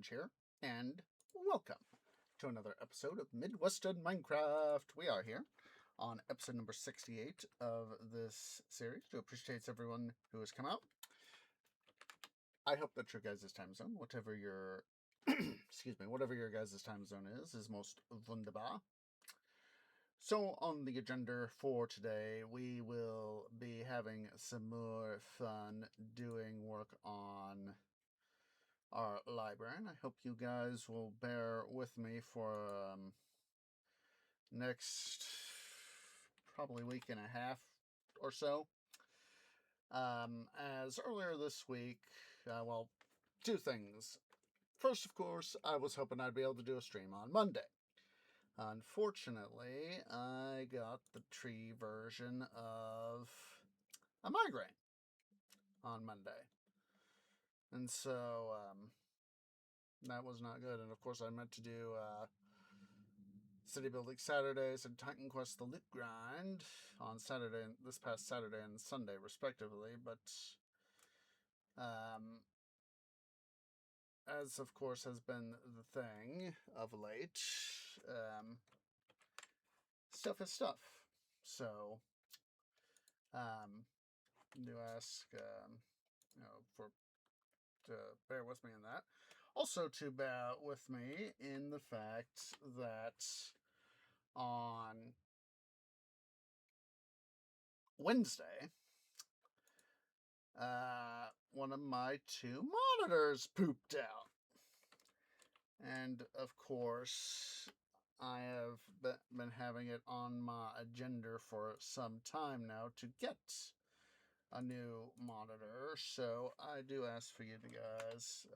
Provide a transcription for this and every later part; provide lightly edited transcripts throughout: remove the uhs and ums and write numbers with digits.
Orange here, and welcome to another episode of Midwestern Minecraft. We are here on episode number 68 of this series. Do appreciate everyone who has come out. I hope that your guys' time zone, whatever your whatever your guys' time zone is most wunderbar. So on the agenda for today, we will be having some more fun doing work on our library, and I hope you guys will bear with me for next probably week and a half or so. As earlier this week, well, two things. First, of course, I was hoping I'd be able to do a stream on Monday. Unfortunately, I got the tree version of a migraine on Monday. And so, that was not good. And of course, I meant to do City Building Saturdays and Titan Quest the Loot Grind on Saturday, this past Saturday and Sunday, respectively. But as of course has been the thing of late, stuff is stuff. So, do ask, to bear with me in that. Also, to bear with me in the fact that on Wednesday, one of my two monitors pooped out. And of course, I have been having it on my agenda for some time now to get a new monitor. So I do ask for you guys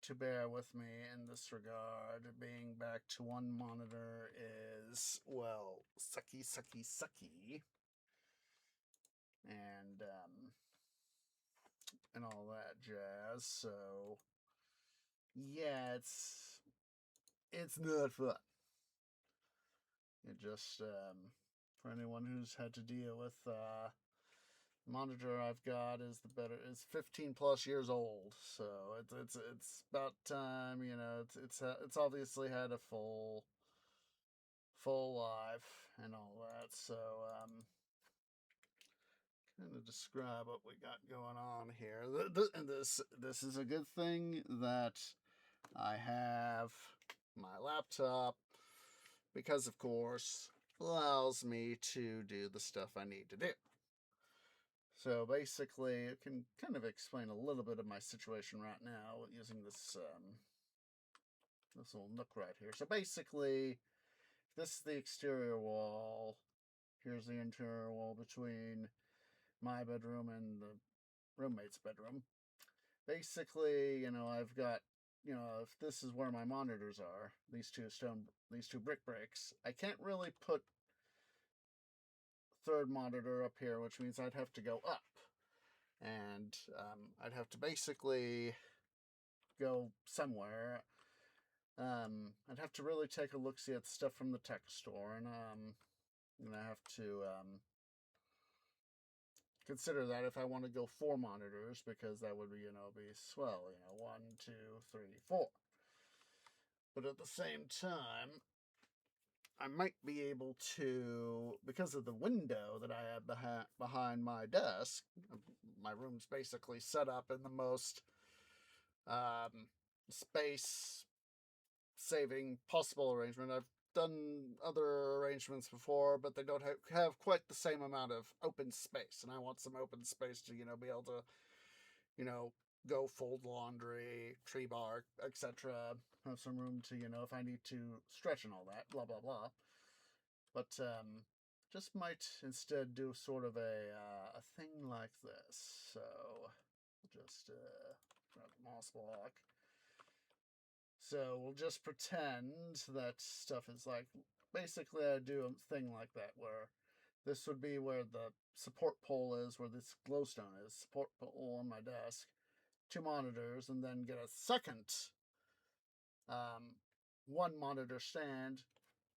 to bear with me in this regard. Being back to one monitor is, well, sucky. And all that jazz. So yeah, it's not fun. It just for anyone who's had to deal with monitor I've got is 15 plus years old, so it's about time, it's obviously had a full life and all that. So kind of describe what we got going on here. This is a good thing that I have my laptop, because of course allows me to do the stuff I need to do. So basically, it can kind of explain a little bit of my situation right now using this this little nook right here. So basically, this is the exterior wall. Here's the interior wall between my bedroom and the roommate's bedroom. Basically, I've got, if this is where my monitors are, these two brick breaks, I can't really put third monitor up here, which means I'd have to go up. And I'd have to basically go somewhere. I'd have to really take a look-see at the stuff from the tech store, and I'm gonna have to consider that if I want to go 4 monitors, because that would be, be swell, 1, 2, 3, 4. But at the same time, I might be able to, because of the window that I have behind my desk. My room's basically set up in the most space saving possible arrangement. I've done other arrangements before, but they don't have quite the same amount of open space, and I want some open space to, be able to, go fold laundry, tree bark, etc. Have some room to, if I need to stretch and all that, blah blah blah. But just might instead do sort of a thing like this. So just grab the moss block. So we'll just pretend that stuff is like, basically I do a thing like that, where this would be where the support pole is, where this glowstone is, support pole on my desk, 2 monitors, and then get a second 1 monitor stand,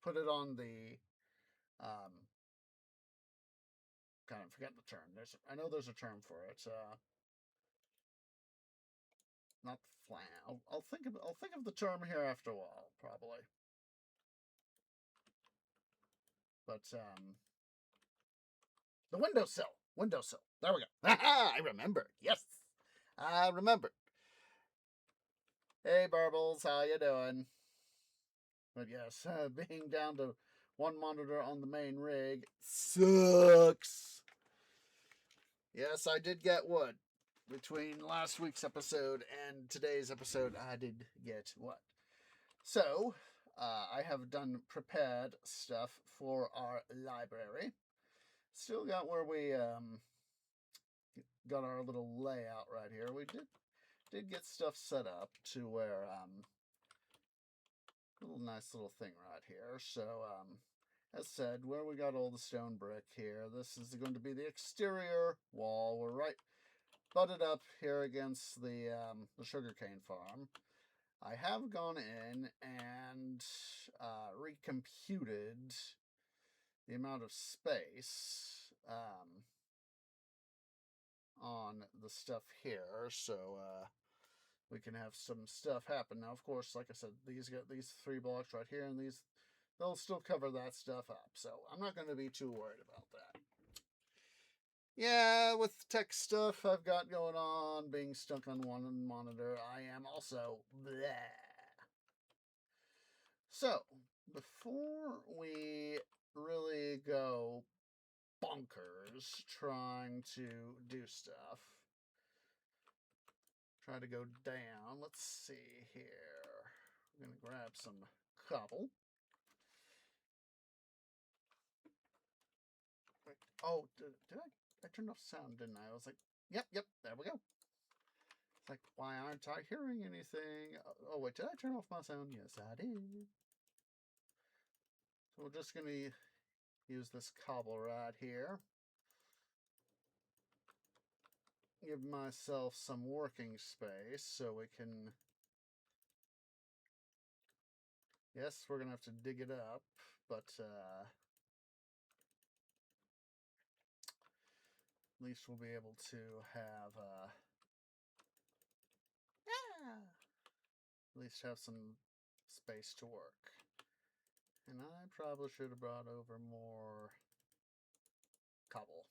put it on the kind of forget the term. I know there's a term for it. not flan. I'll think of the term here after a while, probably. But the windowsill. Windowsill. There we go. I remember. Yes, I remember. Hey, Burbles, how you doing? But yes, being down to one monitor on the main rig sucks. Yes, I did get wood. Between last week's episode and today's episode, I did get wood. So, I have prepared stuff for our library. Still got where we got our little layout right here. We did get stuff set up to where nice little thing right here. So as said, where we got all the stone brick here, this is going to be the exterior wall. We're right butted up here against the sugarcane farm. I have gone in and recomputed the amount of space on the stuff here, so we can have some stuff happen. Now, of course, like I said, these got these 3 blocks right here, and they'll still cover that stuff up. So I'm not going to be too worried about that. Yeah, with tech stuff I've got going on, being stuck on one monitor, I am also bleh. So, before we really go bonkers trying to do stuff, try to go down, let's see here. I'm going to grab some cobble. Oh, did I turn off sound, didn't I? I was like, yep, there we go. It's like, why aren't I hearing anything? Oh, wait, did I turn off my sound? Yes, I did. So we're just going to use this cobble right here. Give myself some working space so we can... Yes, we're going to have to dig it up, but at least we'll be able to have... at least have some space to work. And I probably should have brought over more cobble.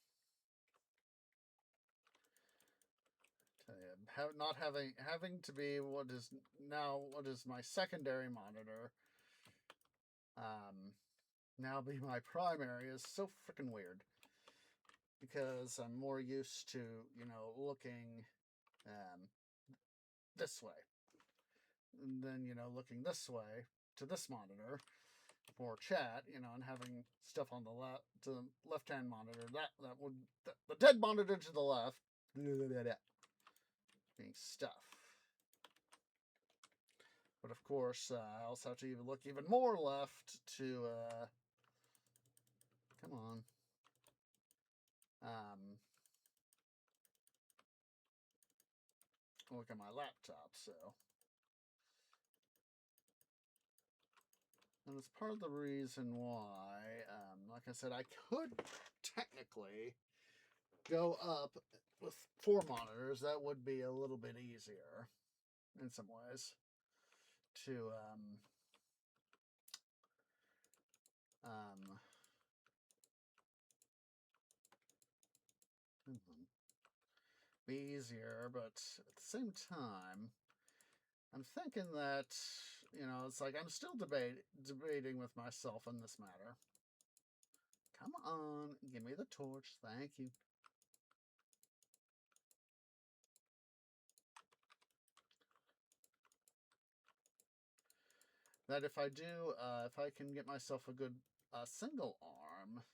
Not having to be what is my secondary monitor, now be my primary is so freaking weird, because I'm more used to looking this way, and then looking this way to this monitor for chat, and having stuff on the left hand monitor, the dead monitor to the left being stuff. But of course, I also have to look even more left to come on, look at my laptop. So, and it's part of the reason why, like I said, I could technically go up with 4 monitors. That would be a little bit easier in some ways to be easier, but at the same time, I'm thinking that it's like I'm still debating with myself on this matter. Come on, give me the torch, thank you. That if I can get myself a good single arm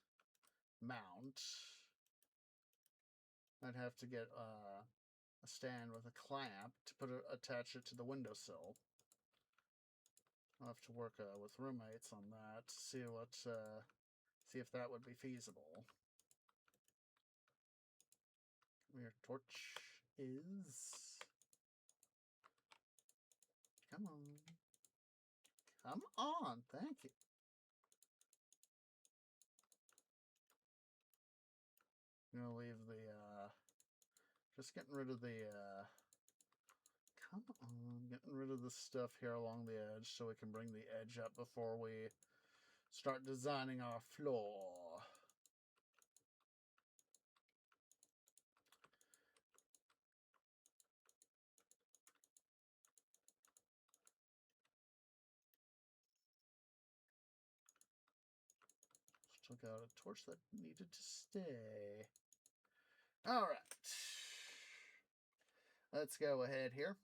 mount, I'd have to get a stand with a clamp to attach it to the windowsill. I'll have to work with roommates on that to see if that would be feasible. Your torch is. Come on. Come on, thank you. I'm gonna leave the just getting rid of the come rid of the stuff here along the edge so we can bring the edge up before we start designing our floor. Just took out a torch that needed to stay. All right. Let's go ahead here.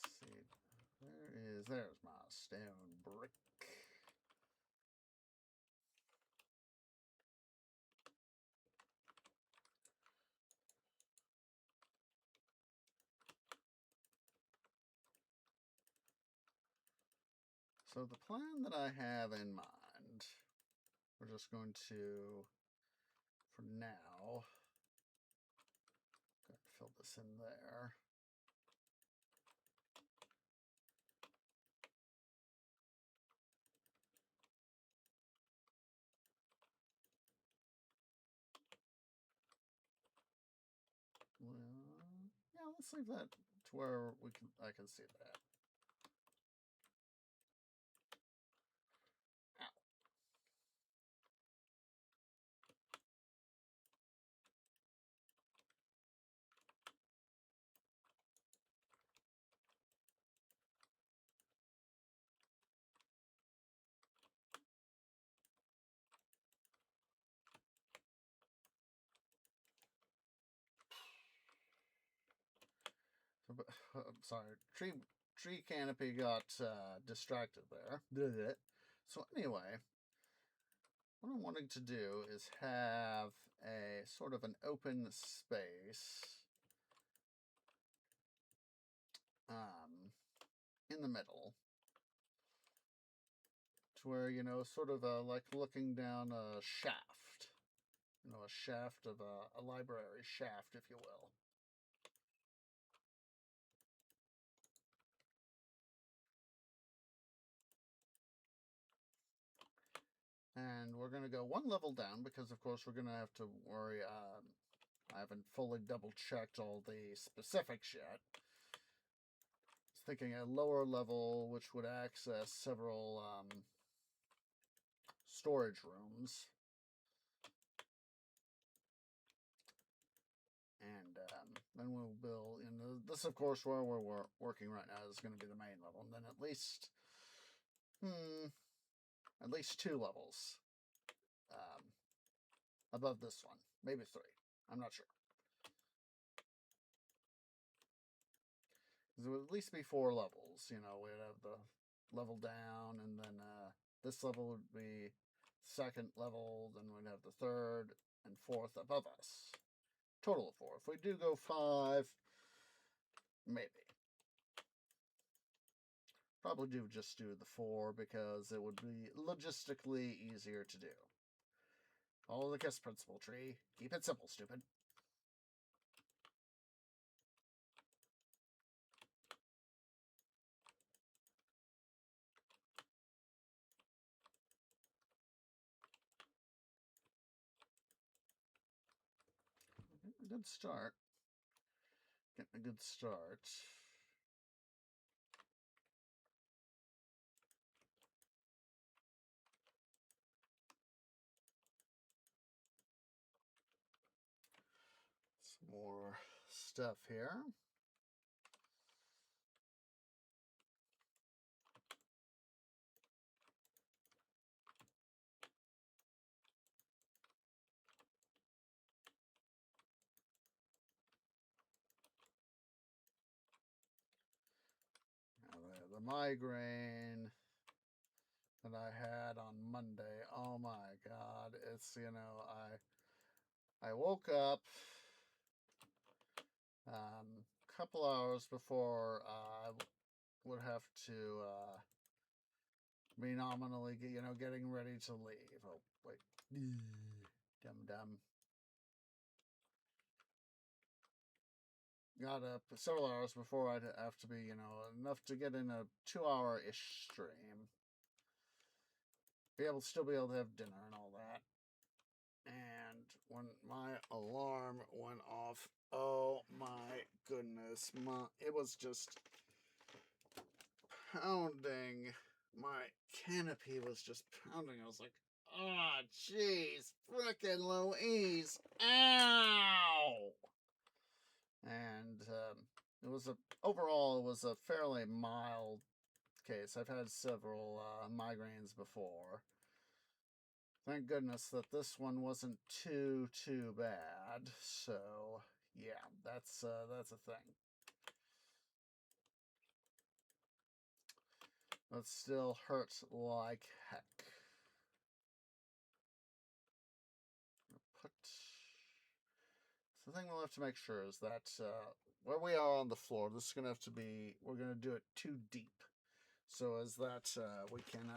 Let's see. There's my stone brick. So the plan that I have in mind, we're just going to, for now, go ahead and fill this in there. Well, yeah, let's leave that to where I can see that. Sorry, tree canopy got distracted there. Did it? So anyway, what I'm wanting to do is have a sort of an open space in the middle, to where, you know, sort of like looking down a shaft, you know, a shaft of a library shaft, if you will. And we're going to go one level down because, of course, we're going to have to worry. I haven't fully double checked all the specifics yet. I was thinking a lower level, which would access several storage rooms. And then we'll build, and this, of course, where we're working right now is going to be the main level. And then at least 2 levels above this one, maybe 3. I'm not sure. There would at least be 4 levels. You know, we'd have the level down, and then this level would be 2nd level, then we'd have the 3rd and 4th above us. Total of 4. If we do go 5, maybe. Probably just do the 4 because it would be logistically easier to do. Follow the KISS principle, tree. Keep it simple, stupid. Getting a good start. Getting a good start. Some more stuff here. The migraine that I had on Monday. Oh my God. It's, you know, I woke up a couple hours before I would have to be nominally, you know, getting ready to leave. Oh, wait. Dum. got up several hours before I'd have to be, enough to get in a 2-hour-ish stream. Still be able to have dinner and all that. And when my alarm went off, oh my goodness, it was just pounding. My canopy was just pounding. I was like, oh, jeez, frickin' Louise, ow! And overall, it was a fairly mild case. I've had several migraines before. Thank goodness that this one wasn't too bad. So yeah, that's a thing. That still hurts like heck. The thing we'll have to make sure is that where we are on the floor, this is gonna have to be. We're gonna do it too deep, so as that we can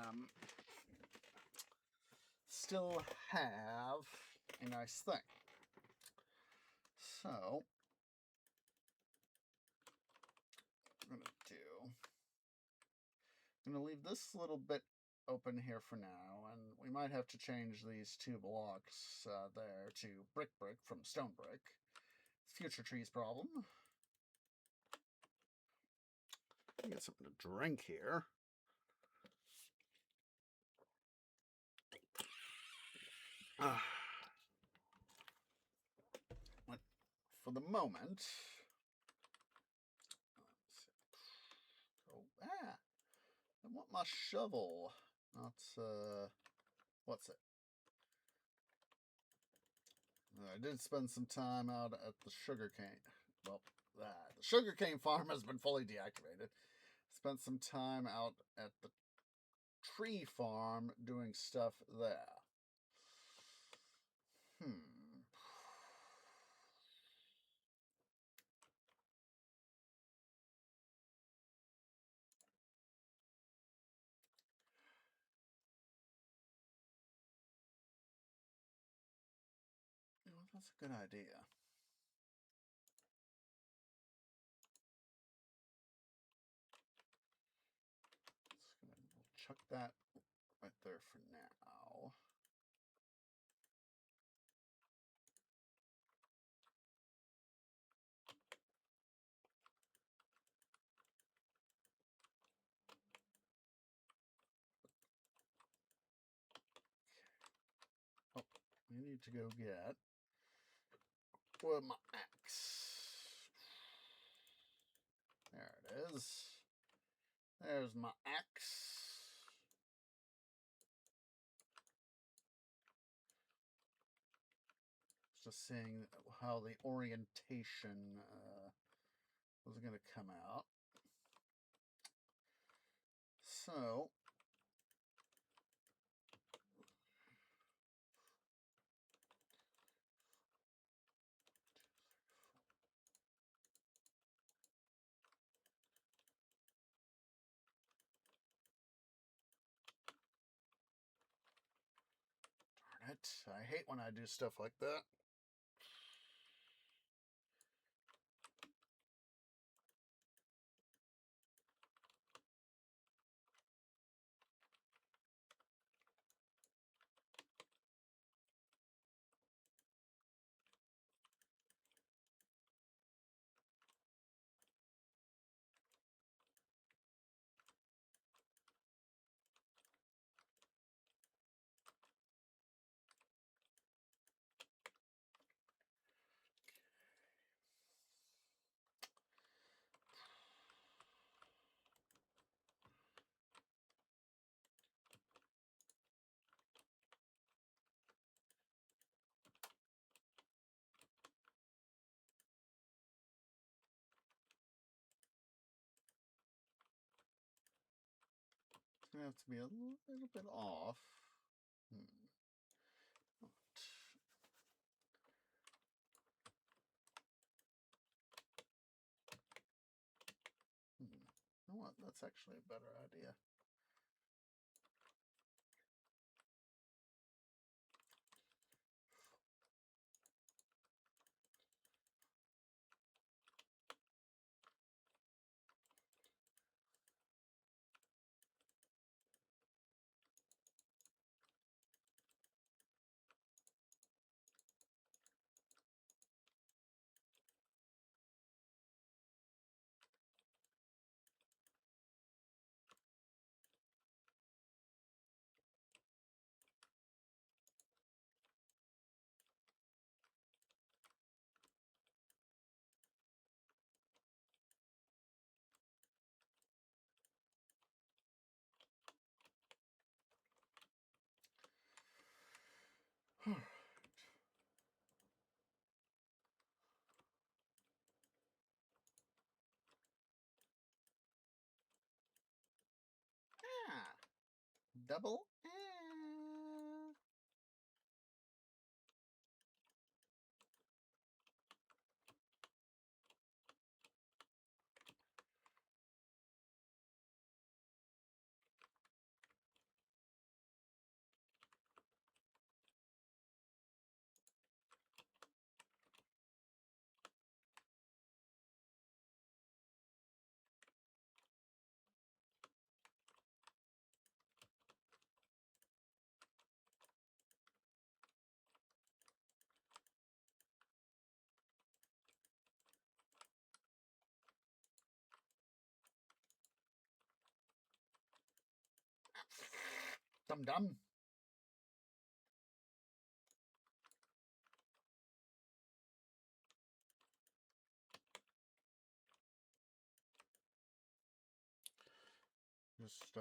still have a nice thing. So I'm gonna leave this little bit open here for now, and we might have to change these 2 blocks there to brick from stone brick. Future trees problem. Get something to drink here. For the moment, I want my shovel. That's what's it? I did spend some time out at the sugarcane. Well, the sugarcane farm has been fully deactivated. Spent some time out at the tree farm doing stuff there. Well, that's a good idea. We'll chuck that right there for now. Oh, we need to go get my axe. There it is. There's my axe. Just seeing how the orientation was going to come out. So darn it, I hate when I do stuff like that. It's going to have to be a little bit off. You know what? That's actually a better idea. double. Dum dum. Just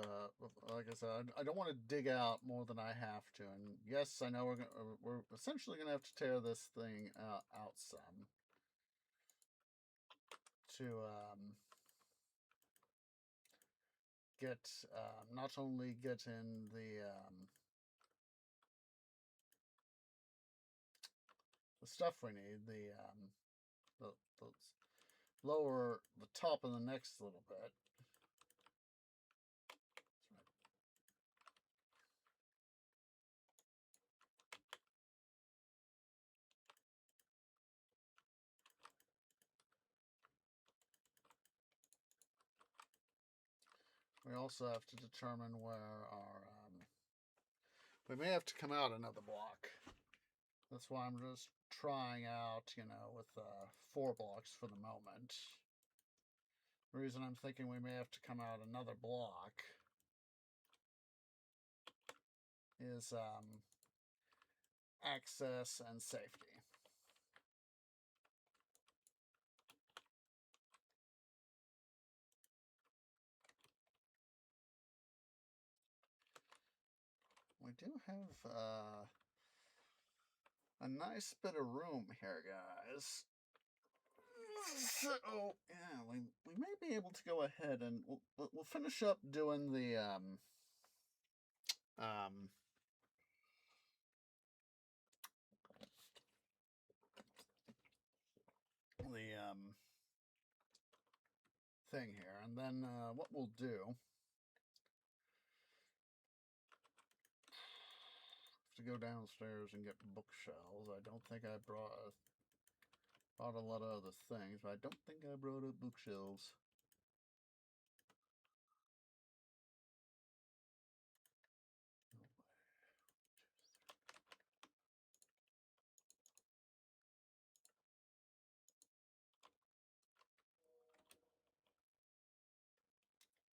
like I said, I don't want to dig out more than I have to. And yes, I know we're essentially gonna have to tear this thing out some to get not only get in the stuff we need, the lower the top of the next little bit. We also have to determine where our we may have to come out another block. That's why I'm just trying out, with 4 blocks for the moment. The reason I'm thinking we may have to come out another block is access and safety. We do have a nice bit of room here, guys. So yeah, we may be able to go ahead and we'll finish up doing the um thing here, and then what we'll do to go downstairs and get bookshelves. I don't think I brought a lot of other things, but I don't think I brought up bookshelves.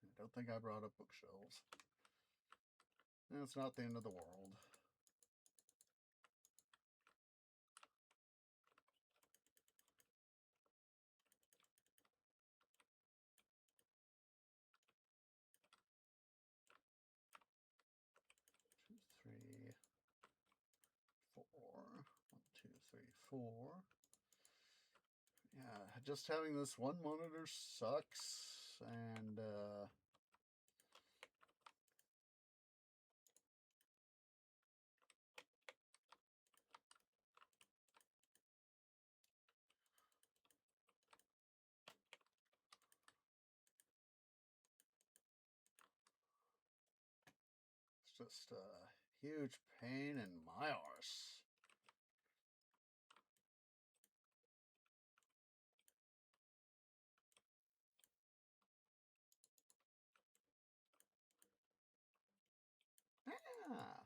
I don't think I brought up bookshelves. And it's not the end of the world. Three, four. 1, 2, 3, 4. Yeah, just having this one monitor sucks, and it's just a huge pain in my arse. Ah.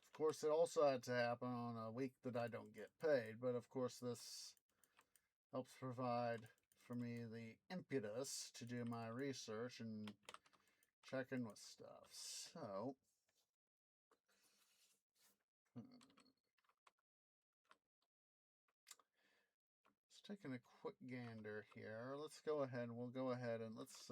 Of course, it also had to happen on a week that I don't get paid, but of course, this helps provide for me the impetus to do my research and check in with stuff. So, just taking a quick gander here. Let's go ahead. We'll go ahead and let's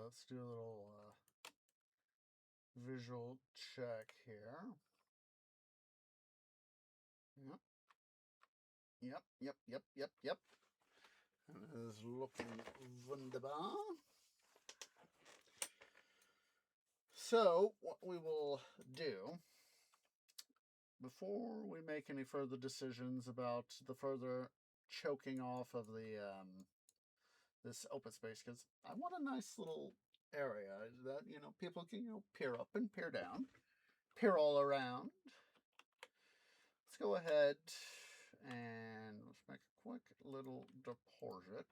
let's do a little visual check here. Yep. Yep, yep, yep, yep, yep. And it is looking wunderbar. So, what we will do, before we make any further decisions about the further choking off of the this open space, because I want a nice little area that, you know, people can, you know, peer up and peer down, peer all around. Let's go ahead and let's make a quick little deposit.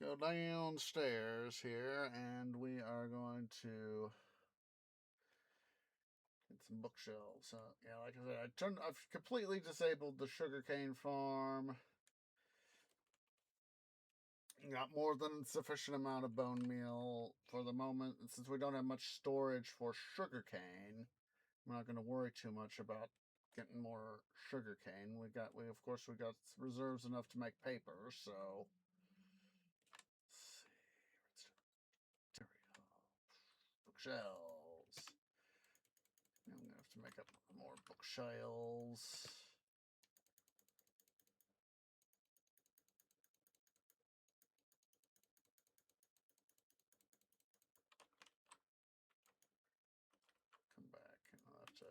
Let's go downstairs here, and we are going to get some bookshelves. So yeah, like I said, I've completely disabled the sugarcane farm. Got more than sufficient amount of bone meal for the moment. And since we don't have much storage for sugarcane, I'm not going to worry too much about getting more sugarcane. We of course we got reserves enough to make paper. So let's see, bookshelves. I'm gonna have to make up more bookshelves. Come back and I'll have to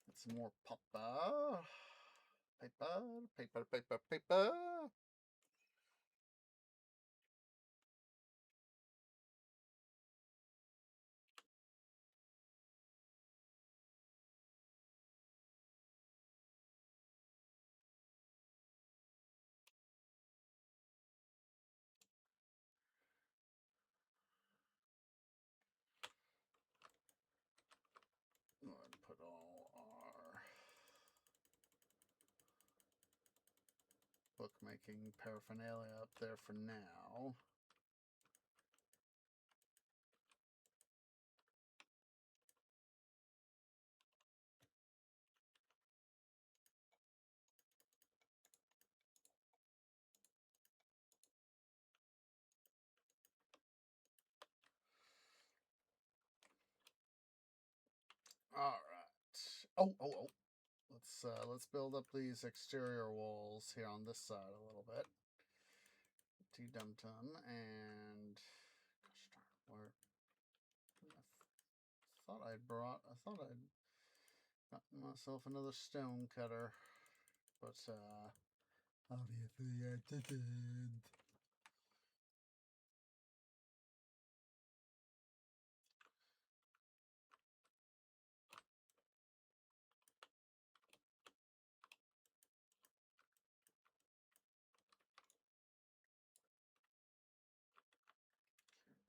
get some more paper. Paper. Go ahead and put all our bookmaking paraphernalia up there for now. All right. Oh. Let's build up these exterior walls here on this side a little bit. T-dum-tum and gosh darn, where I thought I'd gotten myself another stone cutter, but obviously I didn't.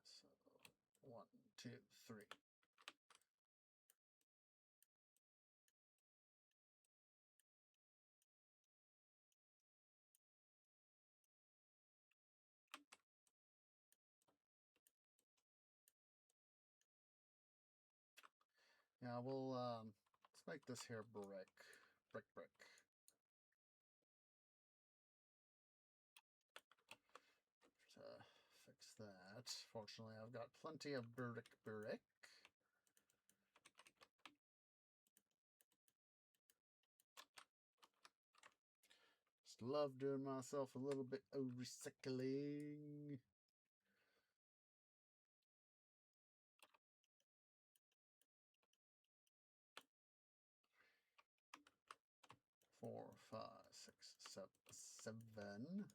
So 1, 2, 3. Yeah, we'll let's make this here brick. Brick. To fix that. Fortunately, I've got plenty of brick. Just love doing myself a little bit of recycling. 4, 5, 6, 7.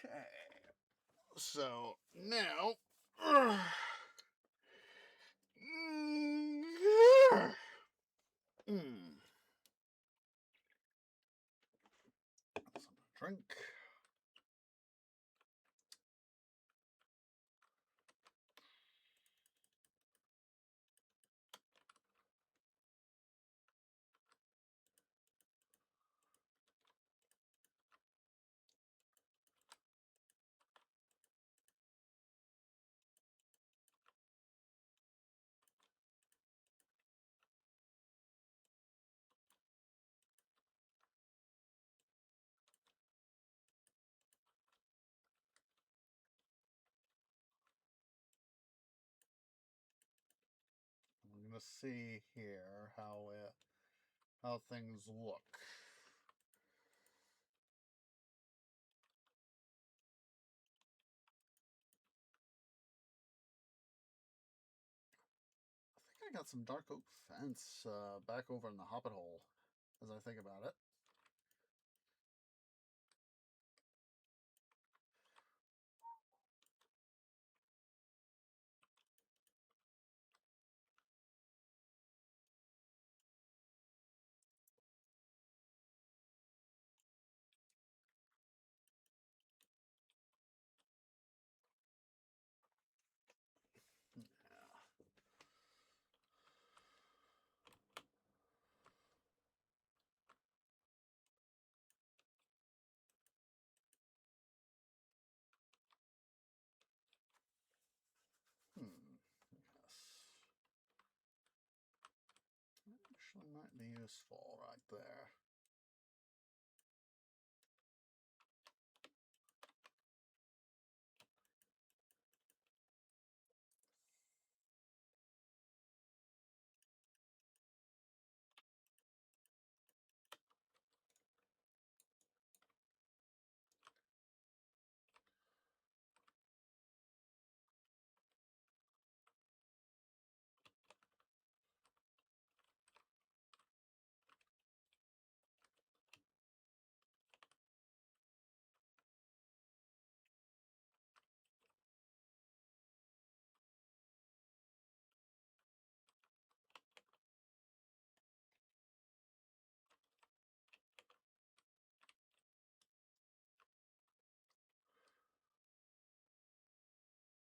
Okay. So now. Some drink. I'm gonna see here how things look. I think I got some dark oak fence back over in the hobbit hole, as I think about it. Yeah. Yes. Actually might be useful right there.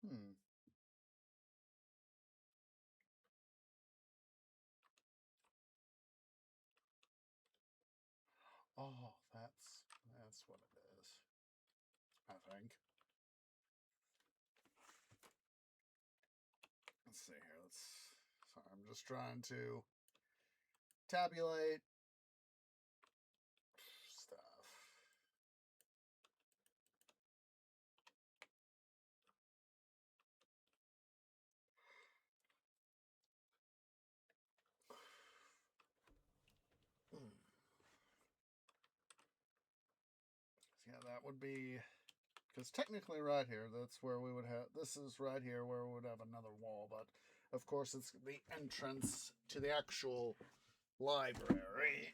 Hmm. Oh, that's what it is. I think. Let's see here. Sorry, I'm just trying to tabulate stuff. So yeah, that would be because technically right here, that's where we would have. This is right here where we would have another wall, but of course it's the entrance to the actual library.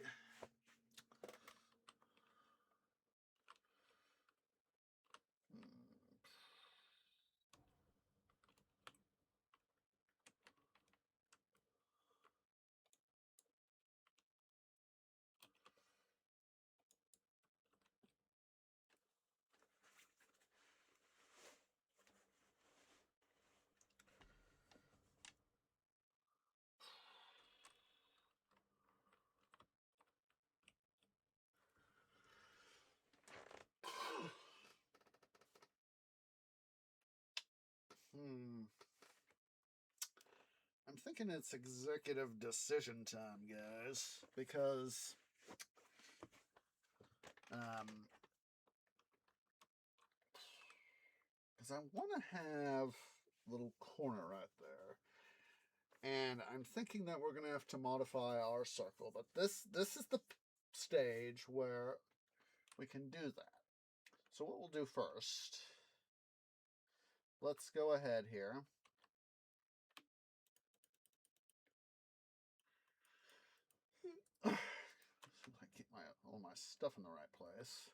Hmm. I'm thinking it's executive decision time, guys, because um, because I want to have a little corner right there, and I'm thinking that we're gonna have to modify our circle. But this is the stage where we can do that. So what we'll do first, let's go ahead here. So I keep all my stuff in the right place.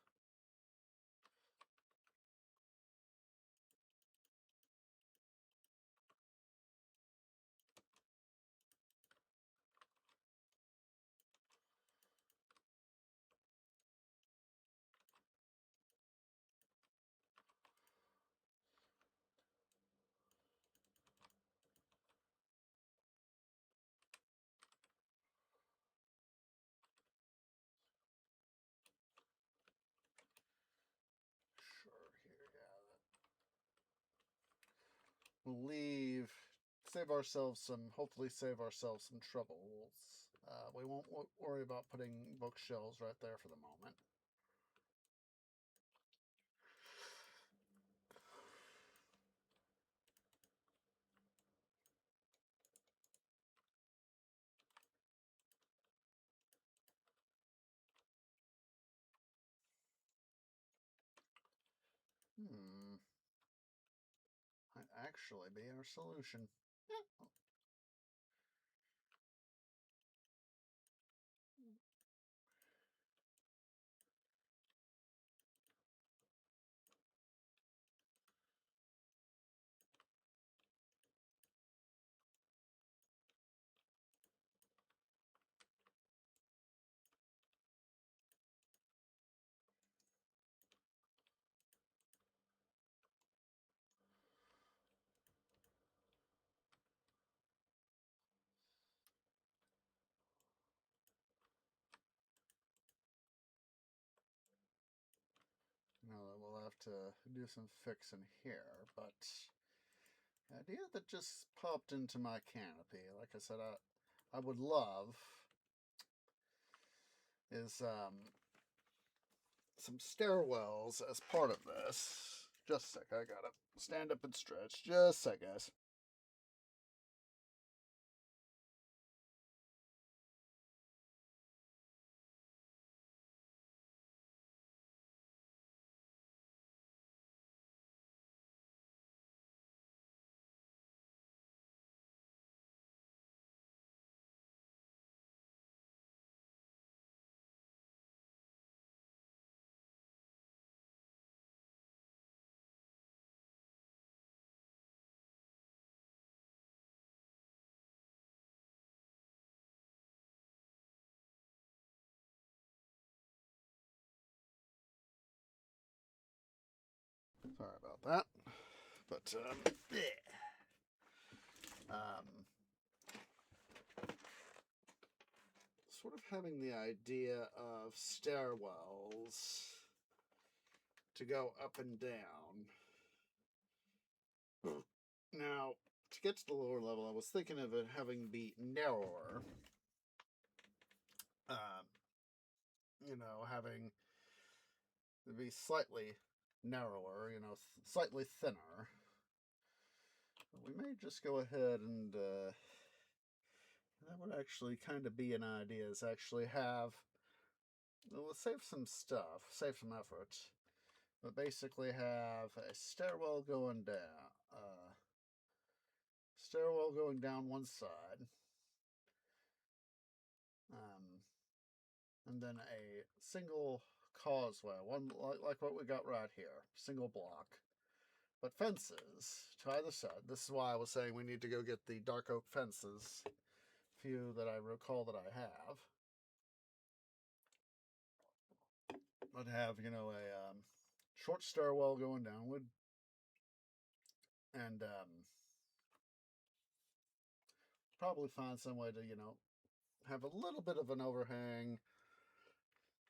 believe hopefully save ourselves some troubles. We won't worry about putting bookshelves right there for the moment. Might actually be our solution. We'll have to do some fixing here, but the idea that just popped into my canopy, like I said, I would love is some stairwells as part of this. Just a sec, I gotta stand up and stretch. Just a sec, guys. Sorry about that. But, sort of having the idea of stairwells to go up and down. Now, to get to the lower level, I was thinking of it having be narrower. Having it be slightly narrower, slightly thinner. But we may just go ahead and that would actually kind of be an idea, is actually we'll save some stuff, save some effort, but basically have a stairwell going down one side, and then a single causeway, one like what we got right here, single block, but fences to either side. This is why I was saying we need to go get the dark oak fences, few that I recall that I have. But have, a short stairwell going downward, and probably find some way to, have a little bit of an overhang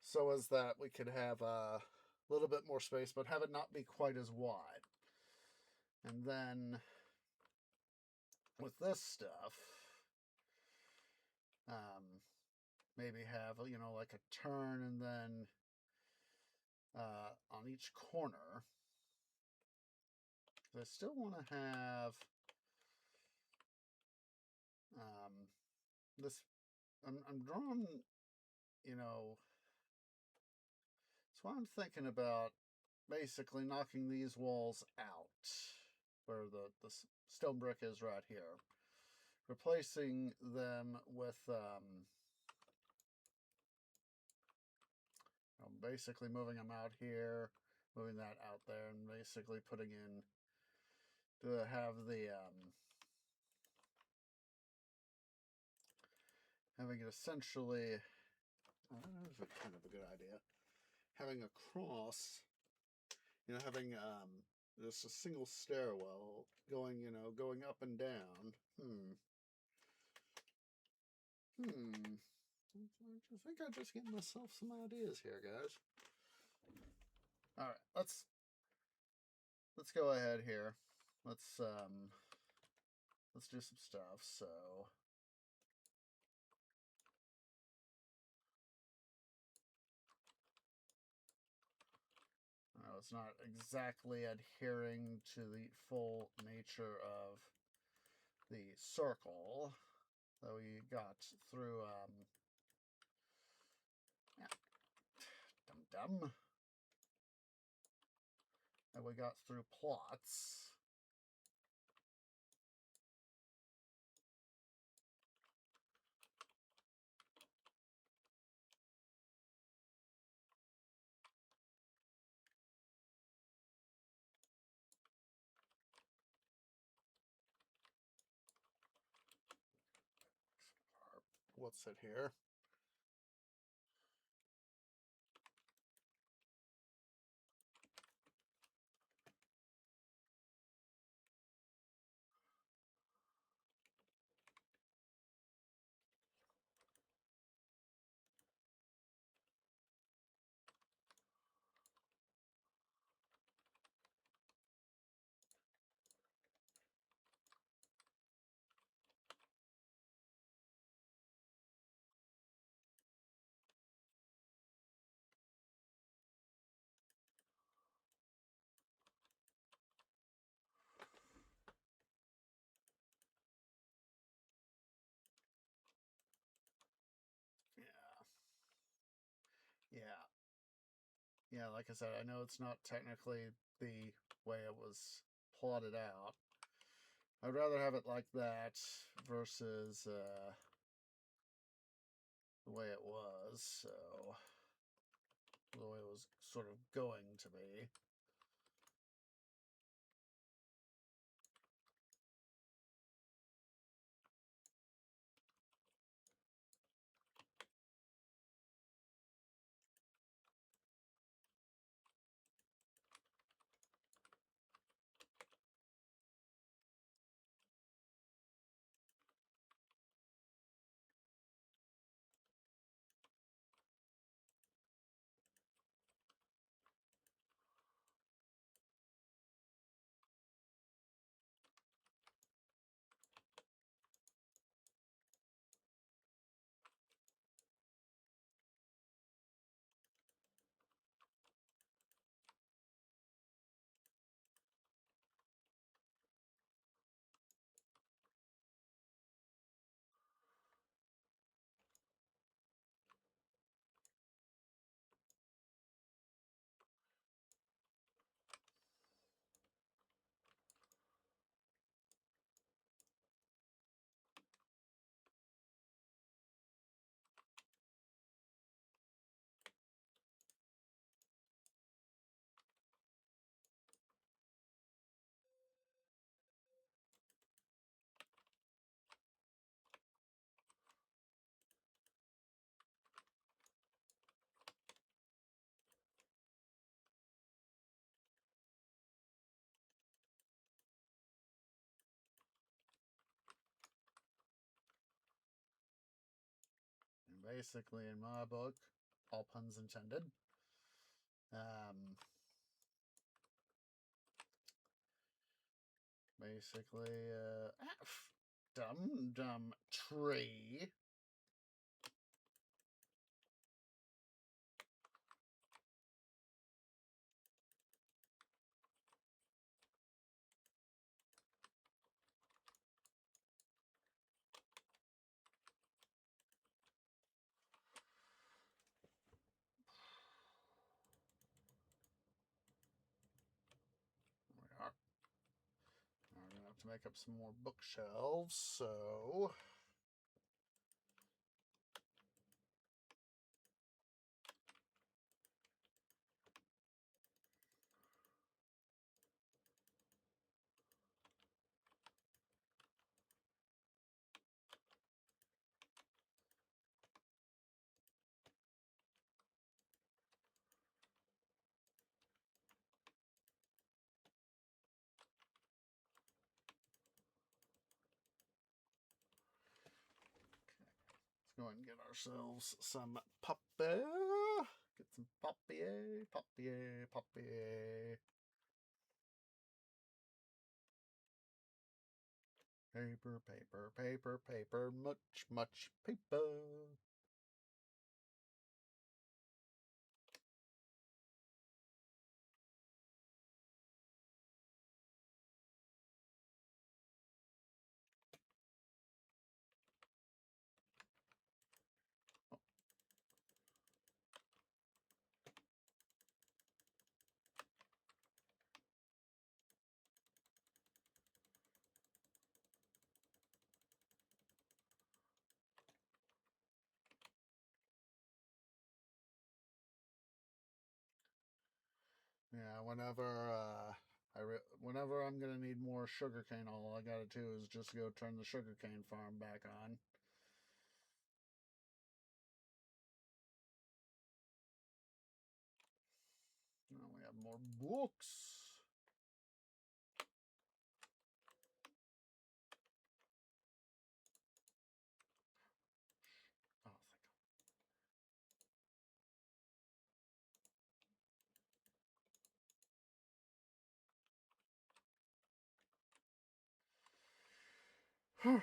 so as that we could have a little bit more space, but have it not be quite as wide. And then with this stuff, maybe have, like a turn, and then on each corner, I still want to have this. I'm drawing, so I'm thinking about basically knocking these walls out where the stone brick is right here, replacing them with basically moving them out here, moving that out there, and basically putting in to have the having it essentially, I don't know if it's kind of a good idea, having a cross, having just a single stairwell going, going up and down. I think I just get myself some ideas here, guys. All right, let's go ahead here. Let's let's do some stuff. So it's not exactly adhering to the full nature of the circle that we got through dum that we got through plots. What's it here? Yeah. Yeah, like I said, I know it's not technically the way it was plotted out. I'd rather have it like that versus the way it was, so the way it was sort of going to be. And basically, in my book, all puns intended. Basically, dumb tree. We are. We're gonna have to make up some more bookshelves, so let's go ahead and get ourselves some puppy. Get some puppy. Paper, paper, paper, paper, much, much paper. Yeah, whenever I'm gonna need more sugarcane, all I gotta do is just go turn the sugarcane farm back on. Now we have more books. Oh, thank God.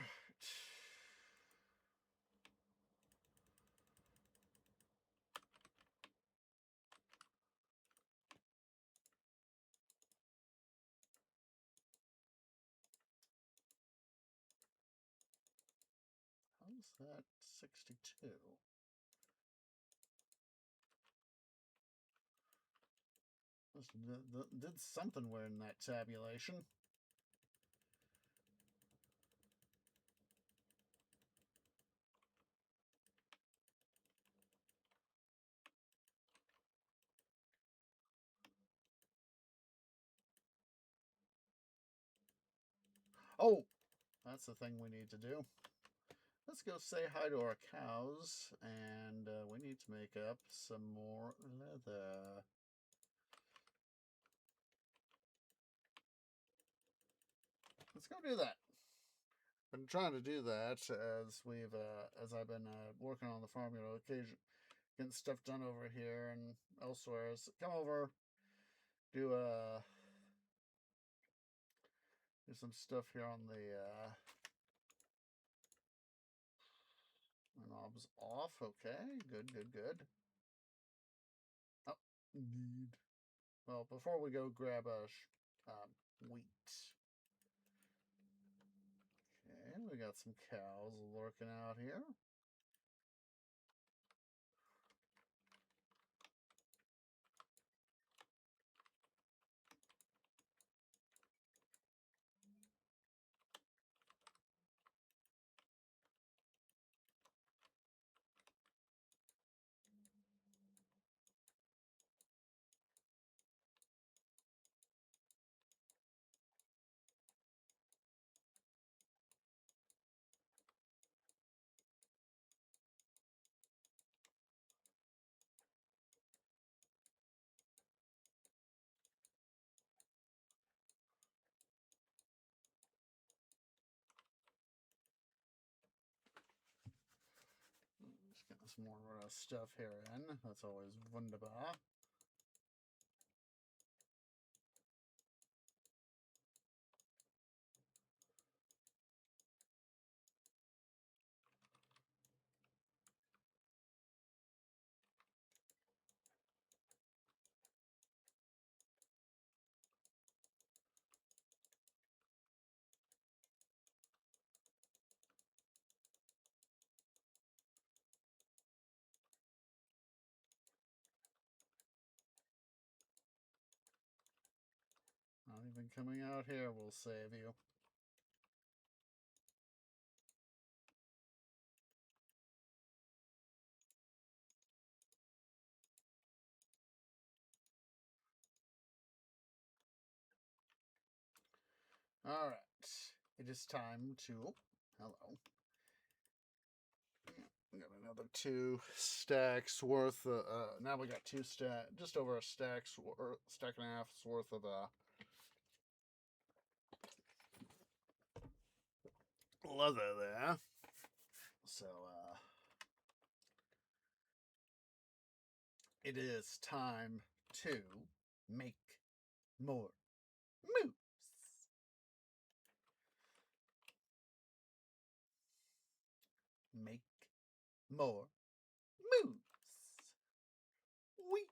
How's that 62? Did something weird in that tabulation. Oh, that's the thing we need to do. Let's go say hi to our cows, and we need to make up some more leather. Let's go do that. Been trying to do that as I've been working on the farm, occasion getting stuff done over here and elsewhere. So come over, do do some stuff here on the knobs off. Okay, good, good, good. Oh, indeed. Well, before we go grab a wheat. Okay, we got some cows lurking out here. Just getting some more stuff here in. That's always wunderbar. Not even coming out here will save you. All right, it is time to. Oh, hello. We got another 2 stacks worth. Now we got just over a stack and a half's worth of leather there. So it is time to make more moose. more moose. Wheat.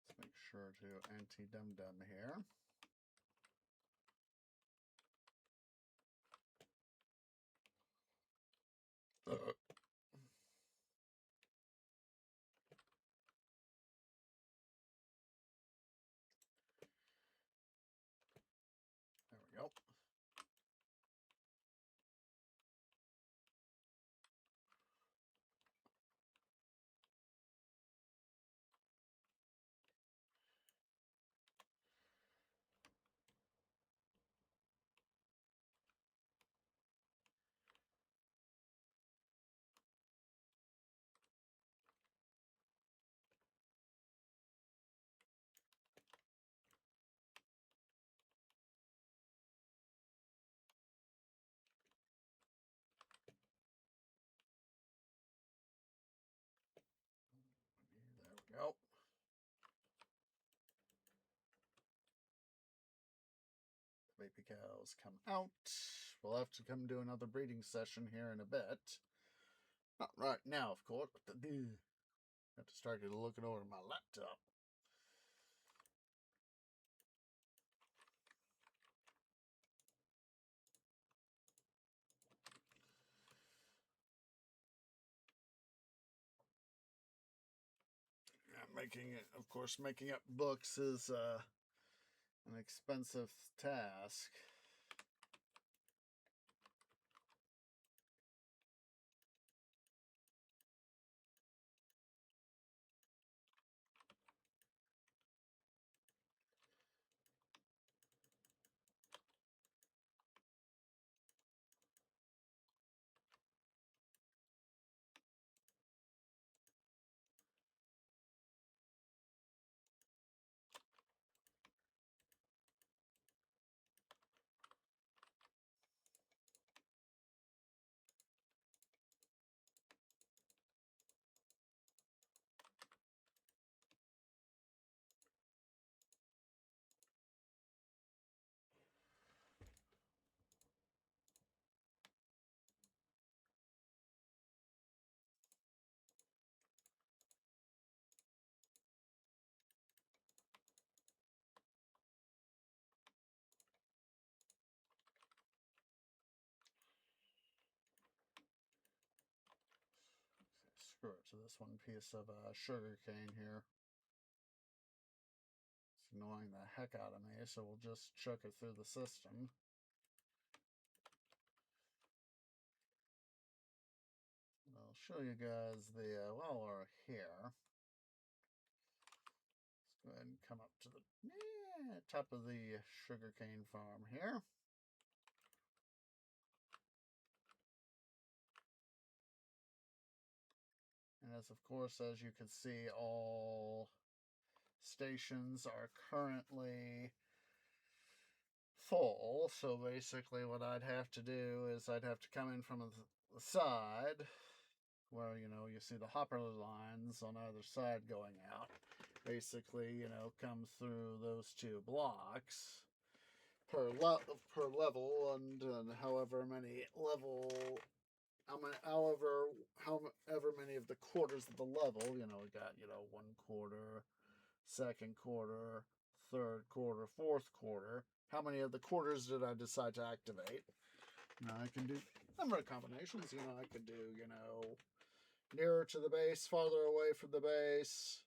Let's make sure to anti-dum-dum here. There we go. There we go. Baby cows come out. We'll have to come do another breeding session here in a bit. Not right now, of course. But I have to start looking over my laptop. Making it, of course, making up books is an expensive task. Screw it to this one piece of sugar cane here. It's annoying the heck out of me, so we'll just chuck it through the system. I'll show you guys the, while we're here, let's go ahead and come up to the top of the sugarcane farm here. And as of course, as you can see, all stations are currently full. So basically what I'd have to do is I'd have to come in from the side where, you know, you see the hopper lines on either side going out. Basically, you know, come through those two blocks per level, and however many many of the quarters of the level, you know, we got, you know, 1/4, 2/4, 3/4, 4/4. How many of the quarters did I decide to activate? Now I can do a number of combinations. You know, I could do, you know, nearer to the base, farther away from the base,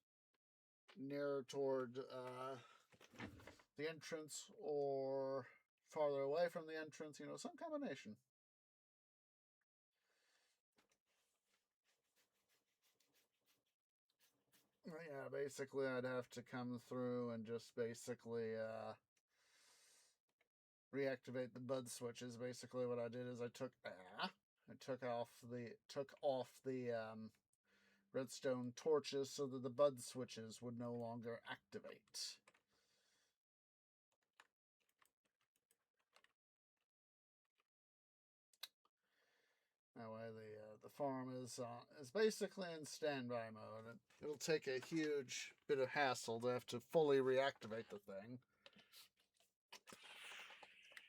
nearer toward the entrance, or farther away from the entrance, you know, some combination. Yeah, basically I'd have to come through and just basically reactivate the bud switches. Basically what I did is I took off the redstone torches so that the bud switches would no longer activate. That way the farm is basically in standby mode. It'll take a huge bit of hassle to have to fully reactivate the thing,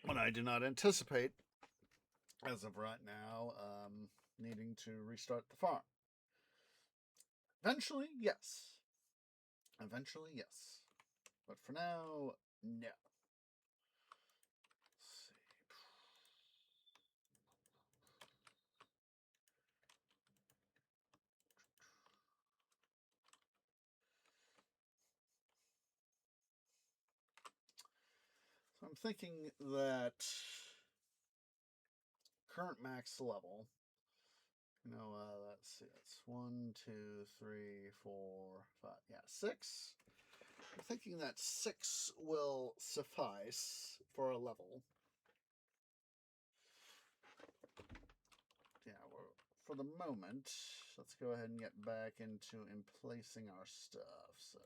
but I do not anticipate, as of right now, needing to restart the farm. Eventually, yes. Eventually, yes. But for now, no. Let's see. So I'm thinking that current max level, let's see, that's 1, 2, 3, 4, 5, yeah, 6. I'm thinking that 6 will suffice for a level. Yeah, for the moment, let's go ahead and get back into emplacing our stuff. So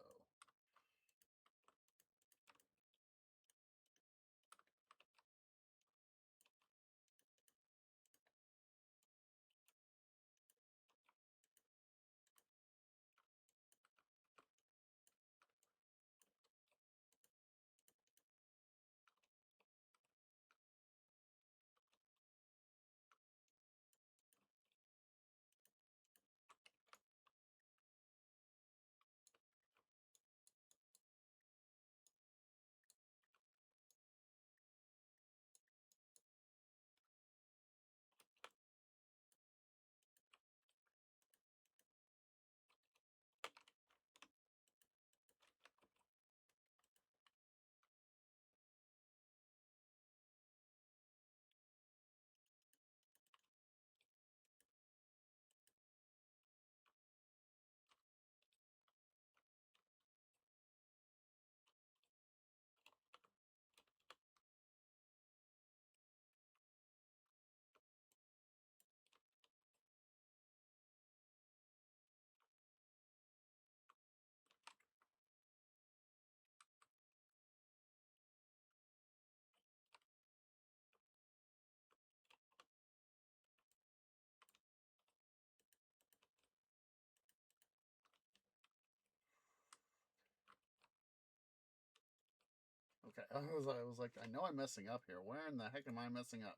okay, I was like, I know I'm messing up here. Where in the heck am I messing up?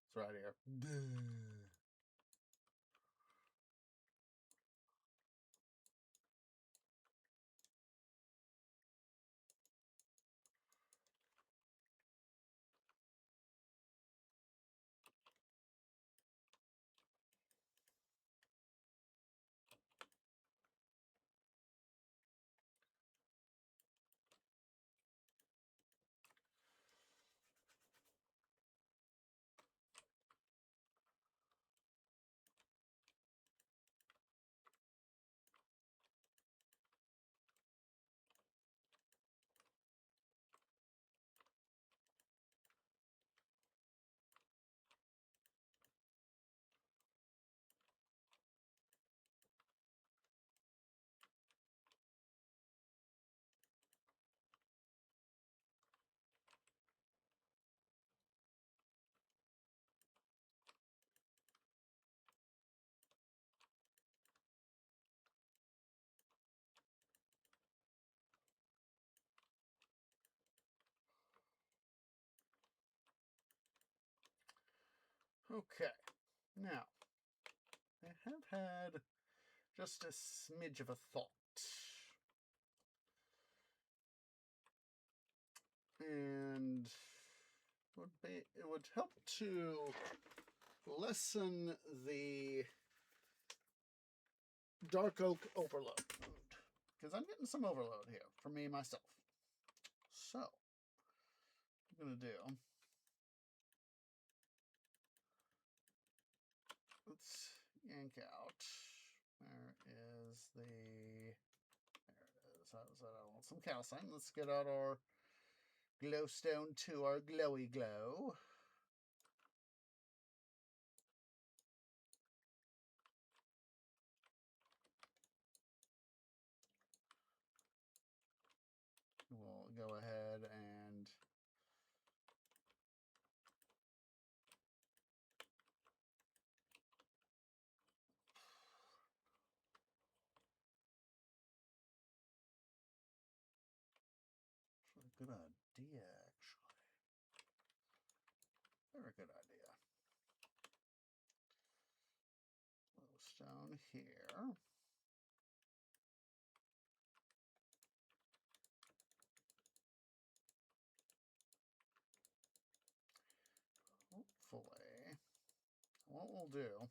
It's right here. Okay, now I have had just a smidge of a thought, and it would help to lessen the dark oak overload, because I'm getting some overload here for me myself. So what I'm gonna do, let's yank out. Where is the? There it is. I want some calcine. Let's get out our glowstone to our glowy glow. We'll go ahead and Good idea, actually. Very good idea. Stone here. Hopefully, what we'll do.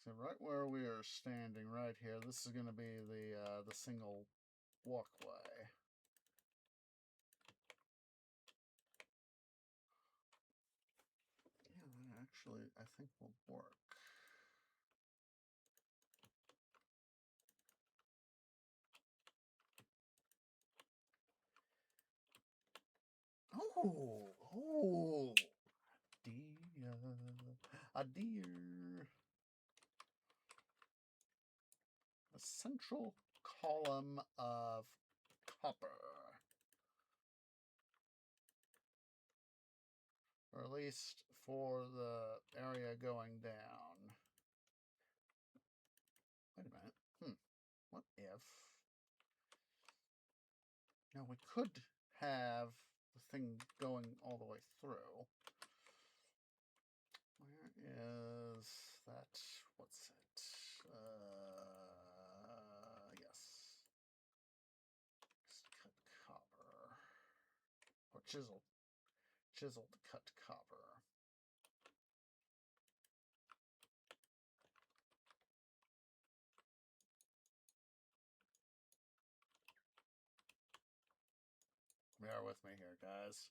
So right where we are standing, right here, this is going to be the single walkway. Yeah, that actually, I think will work. Oh, a deer. A central column of copper. Or at least for the area going down. Wait a minute. What if... Now we could have the thing going all the way through. Where is that? What's it? Yes. Cut copper. Or chisel. Chisel to cut copper. Bear with me here, guys.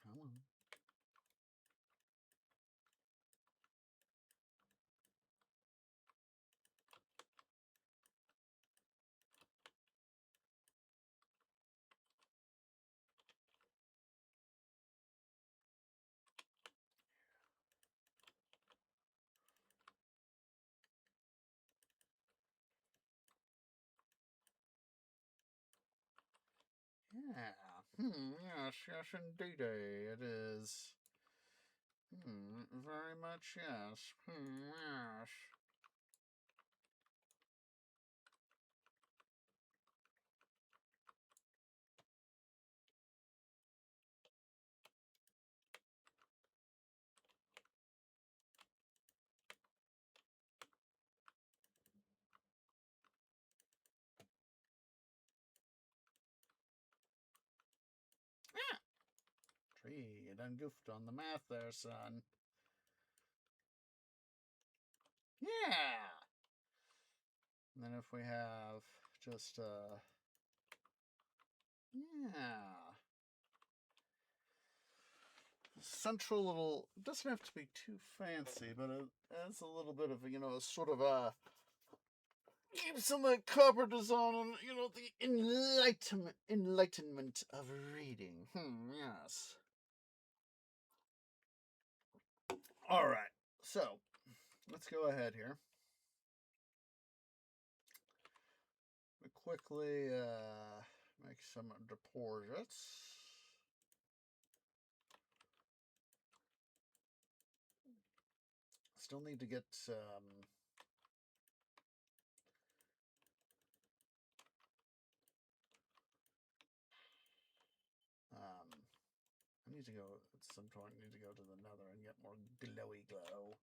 Come on. Yeah. Yes, yes, indeed. It is. Very much yes. Yes. Tree, you done goofed on the math there, son. Yeah. And then if we have just yeah, central little, doesn't have to be too fancy, but it adds a little bit of, sort of a, keep some of that copper design on, the enlightenment of reading. Yes. All right, so let's go ahead here. We quickly make some deposits. Still need to get I need to go at some point. I need to go to the Nether and get more glowy glow.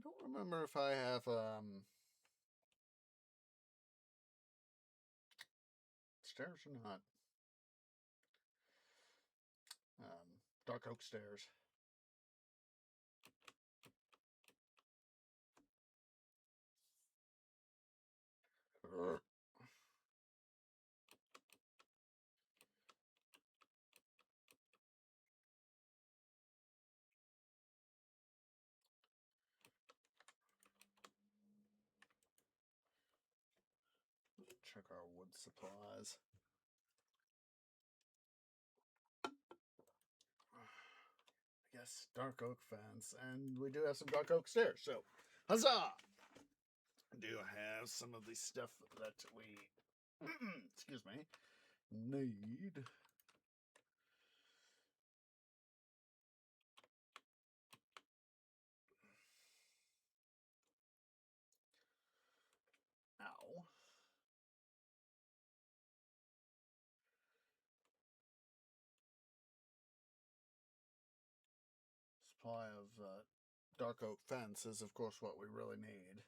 don't remember if I have stairs or not. Dark oak stairs. Check our wood supplies. Yes, dark oak fence, and we do have some dark oak stairs. So, huzzah! I do have some of the stuff that we, excuse me, need. Ow. Supply of dark oak fence is, of course, what we really need.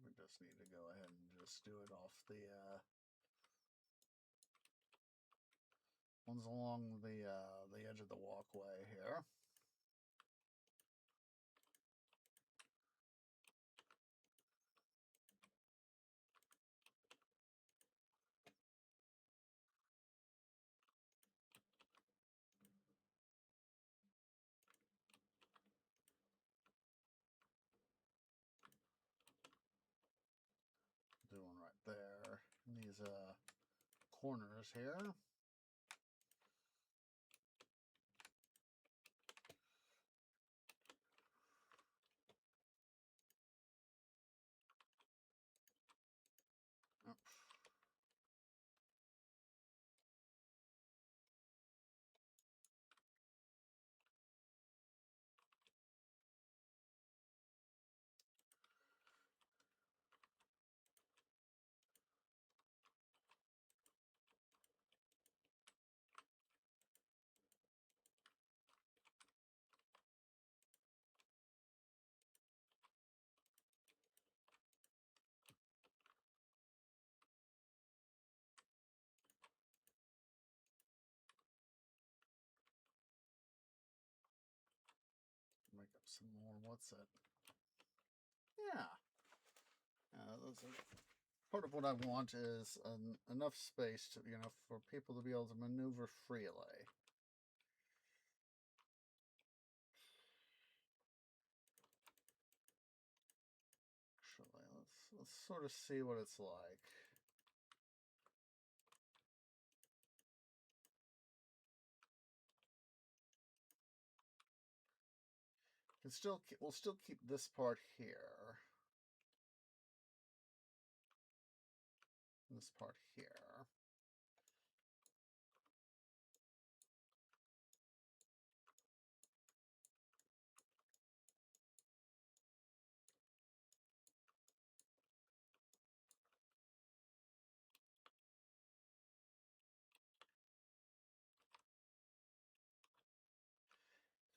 We just need to go ahead and just do it off the ones along the edge of the walkway here. Do one right there. And these corners here. Make up some more. What's it? Yeah. Part of what I want is enough space to, for people to be able to maneuver freely. Actually, let's sort of see what it's like. We'll still keep this part here. This part here.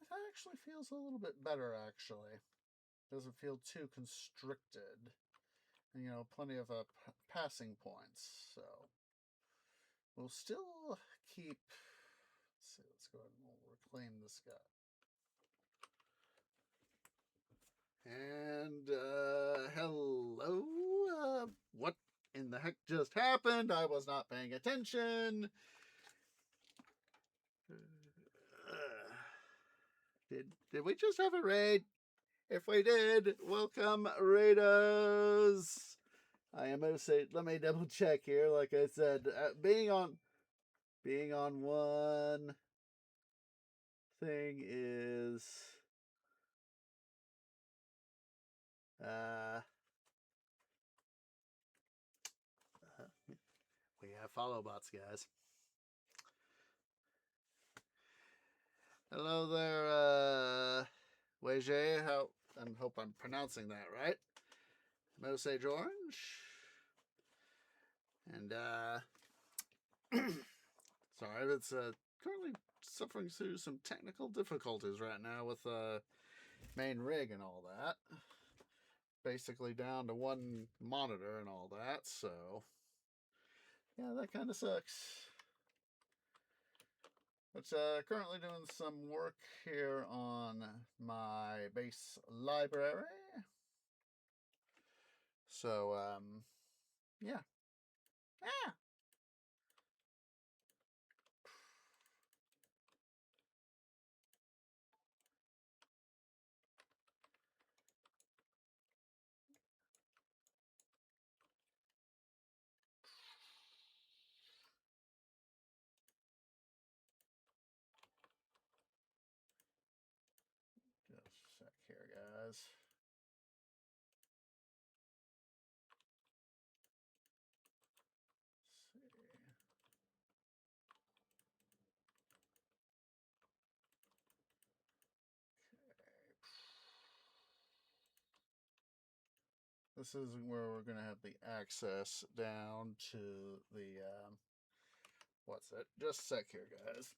It actually feels a little bit better, actually. Doesn't feel too constricted. And, plenty of passing points. So we'll still keep. Let's see. Let's go ahead and we'll reclaim this guy. And hello. What in the heck just happened? I was not paying attention. Did we just have a raid? If we did, welcome raiders. I am going to say, let me double check here. Like I said, being on one thing is we Yeah, follow bots, guys. Hello there, Weijie. I hope I'm pronouncing that right. Mosage Orange. And, sorry, it's currently suffering through some technical difficulties right now with main rig and all that. Basically down to one monitor and all that, so yeah, that kind of sucks. But currently doing some work here on my base library. So, yeah. Ah! Just a sec here, guys. Let's see. This is where we're going to have the access down to the, what's it? Just a sec here, guys.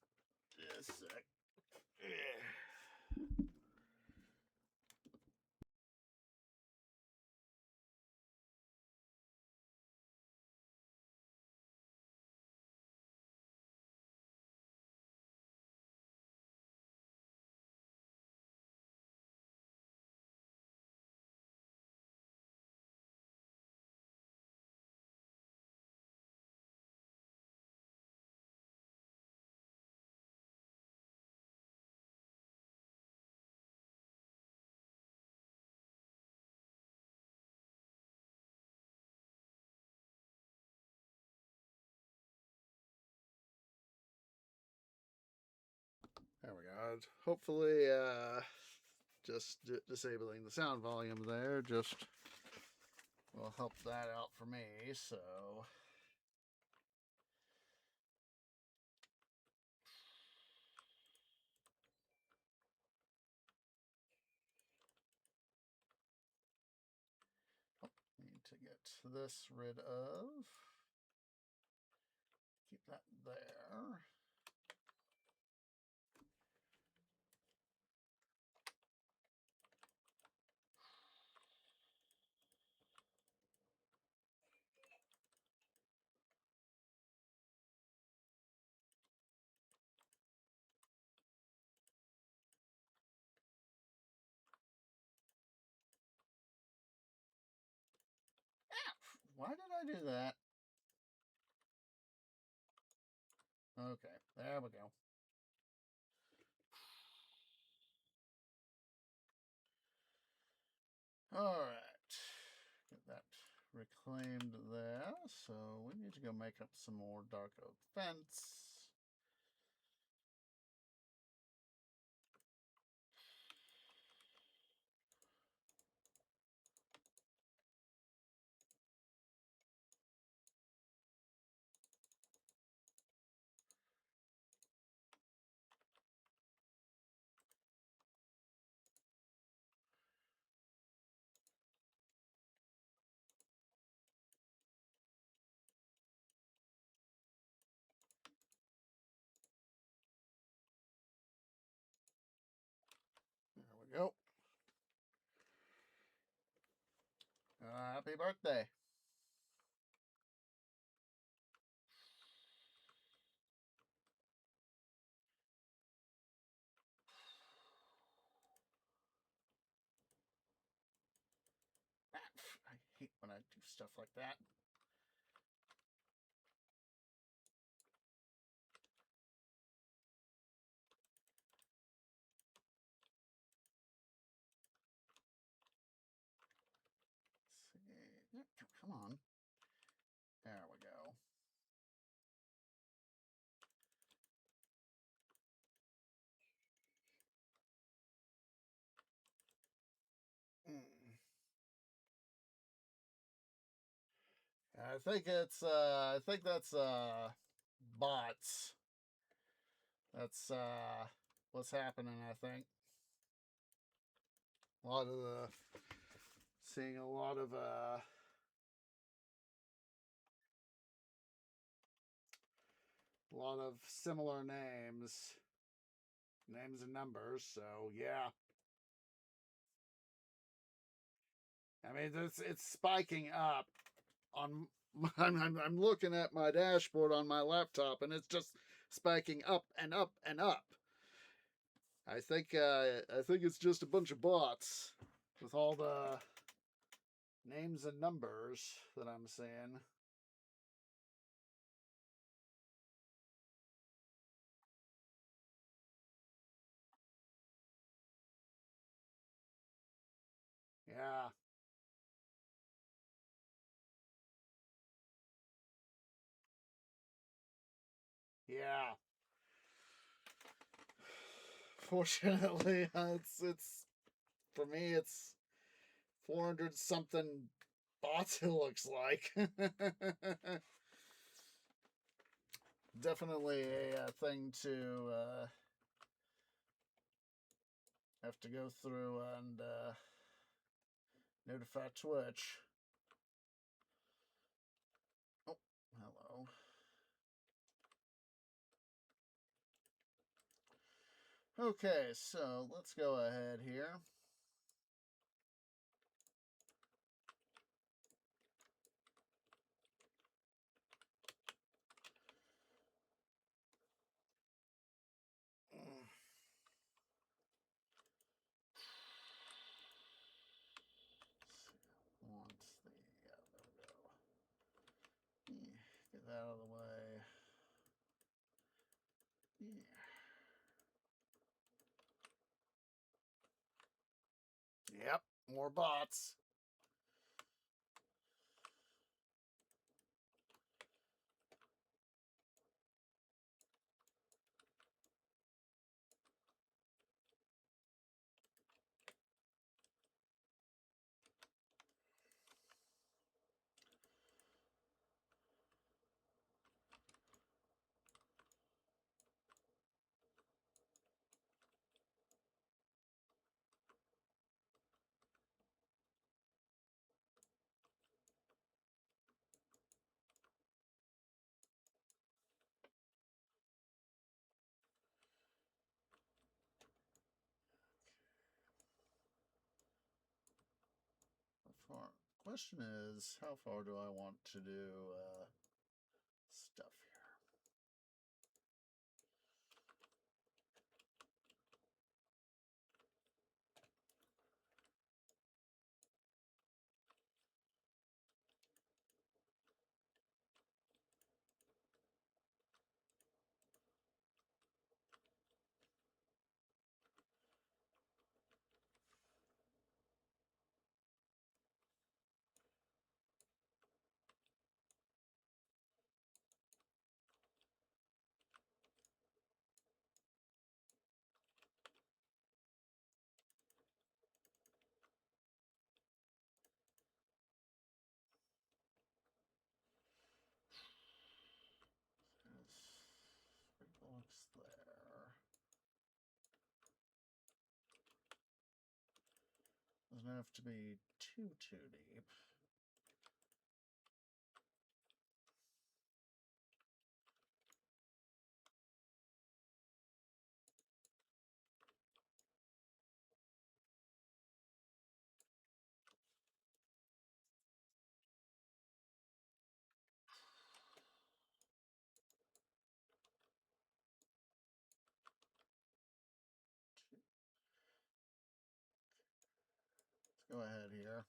Just a sec. There we go. Hopefully, just disabling the sound volume there just will help that out for me. So, oh, need to get this rid of. Keep that there. Why did I do that? Okay, there we go. All right, get that reclaimed there. So we need to go make up some more dark oak fence. There we go. Happy birthday. I hate when I do stuff like that. Let's see. Come on. There we go. I think that's bots. That's what's happening, I think. A lot of the seeing a lot of similar names and numbers. So yeah, I mean it's spiking up on. I'm looking at my dashboard on my laptop, and it's just spiking up and up and up. I think it's just a bunch of bots with all the names and numbers that I'm seeing. Yeah, yeah. Fortunately, it's for me. It's 400 something bots. It looks like. Definitely a thing to have to go through and notify Twitch. Oh, hello. Okay, so let's go ahead here. Want the there we go. Get that out of the way. Yep, more bots. Far. Question is, how far do I want to do stuff here? There's 3 blocks there. Doesn't have to be too deep. Let's go ahead here.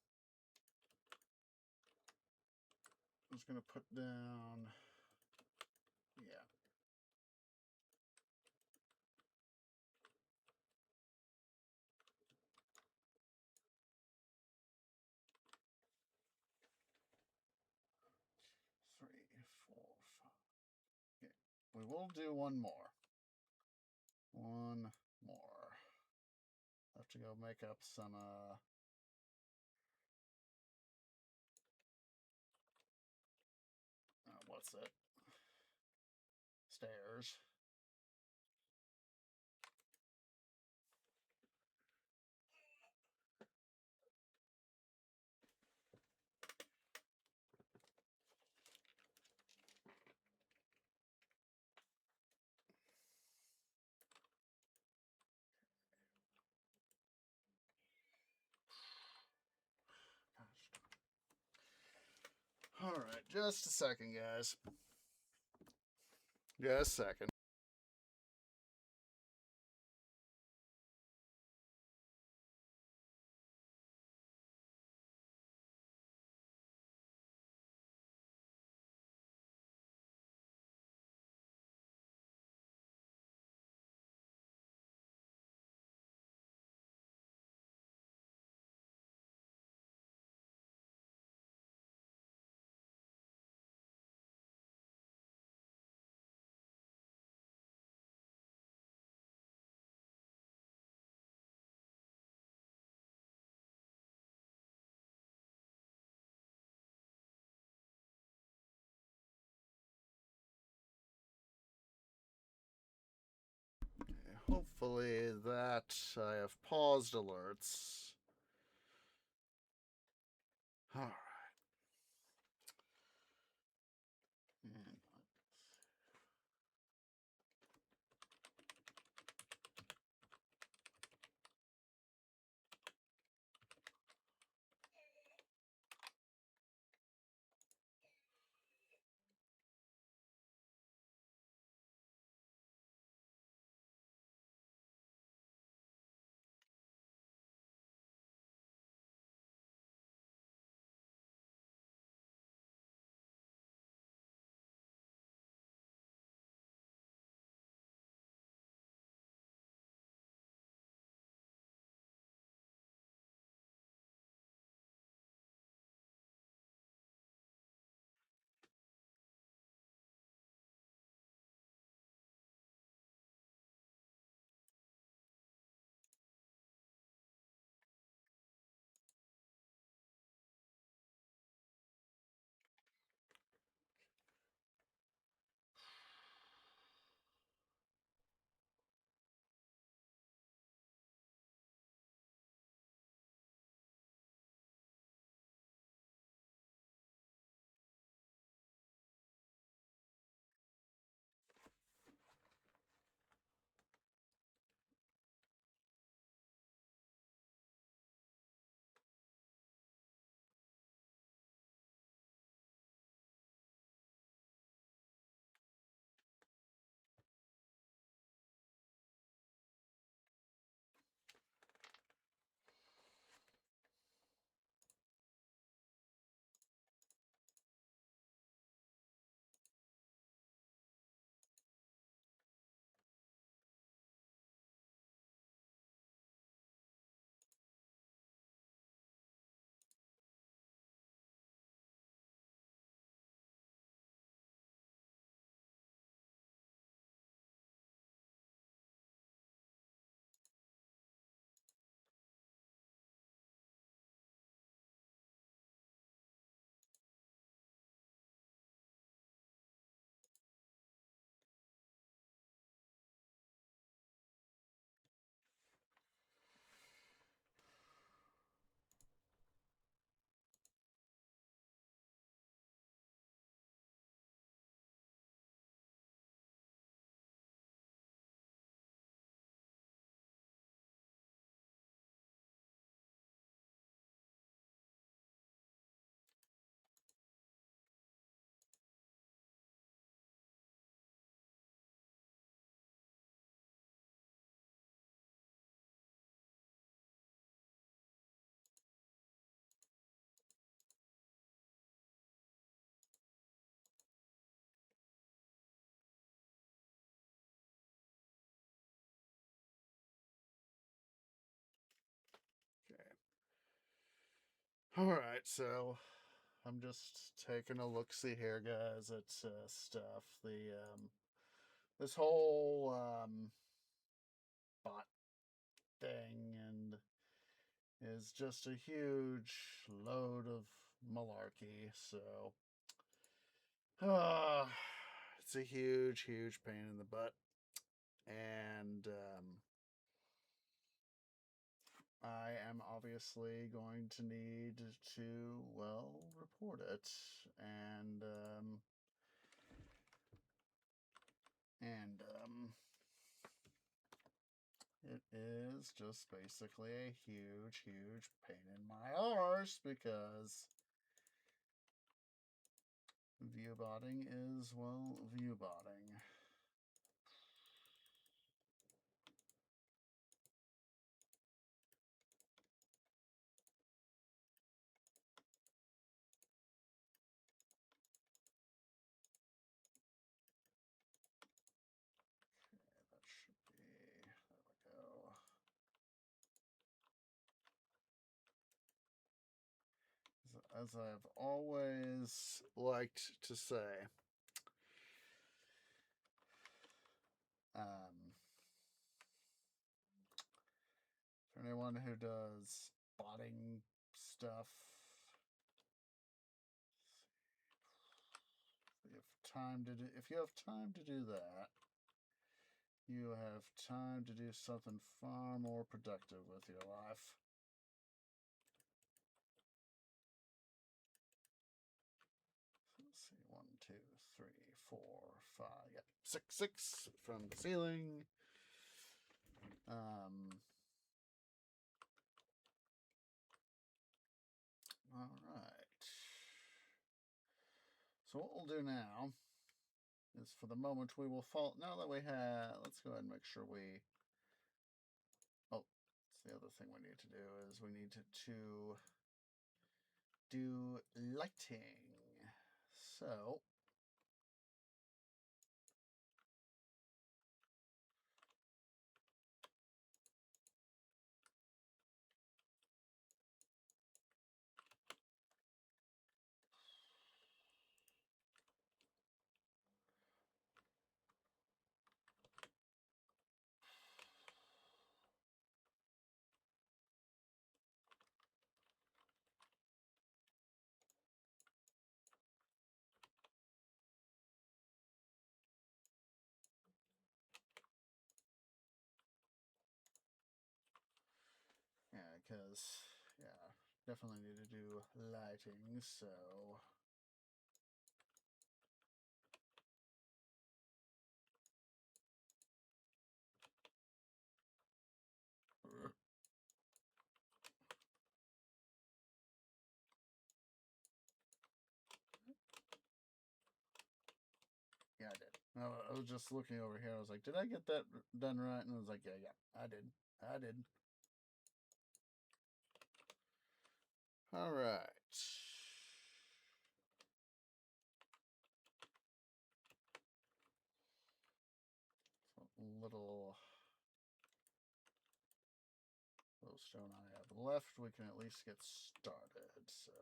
I'm just going to put down, yeah. Three, four, five. Okay. We will do one more. One more. Have to go make up some that's it. Stairs. Alright, just a second, guys. Just a second. Hopefully that I have paused alerts. Alright. Alright, so I'm just taking a look-see here, guys, at stuff. This whole bot thing and is just a huge load of malarkey, so it's a huge, huge pain in the butt. And I am obviously going to need to, well, report it. And it is just basically a huge, huge pain in my arse because viewbotting is, well, viewbotting. That should be, there we go. As I've always liked to say, for anyone who does botting stuff, if you have time to do that, you have time to do something far more productive with your life. Let's see, 1, 2, 3, 4, 5, yeah, 6 from the ceiling. All right. So what we'll do now is, for the moment, we will fall. Now that we have, let's go ahead and make sure we. Oh, that's the other thing we need to do is we need to do lighting. So. Yeah, because, yeah, definitely need to do lighting, so. Yeah, I did. I was just looking over here. I was like, did I get that done right? And I was like, yeah, I did. I did. All right. Little stone I have left, we can at least get started. So.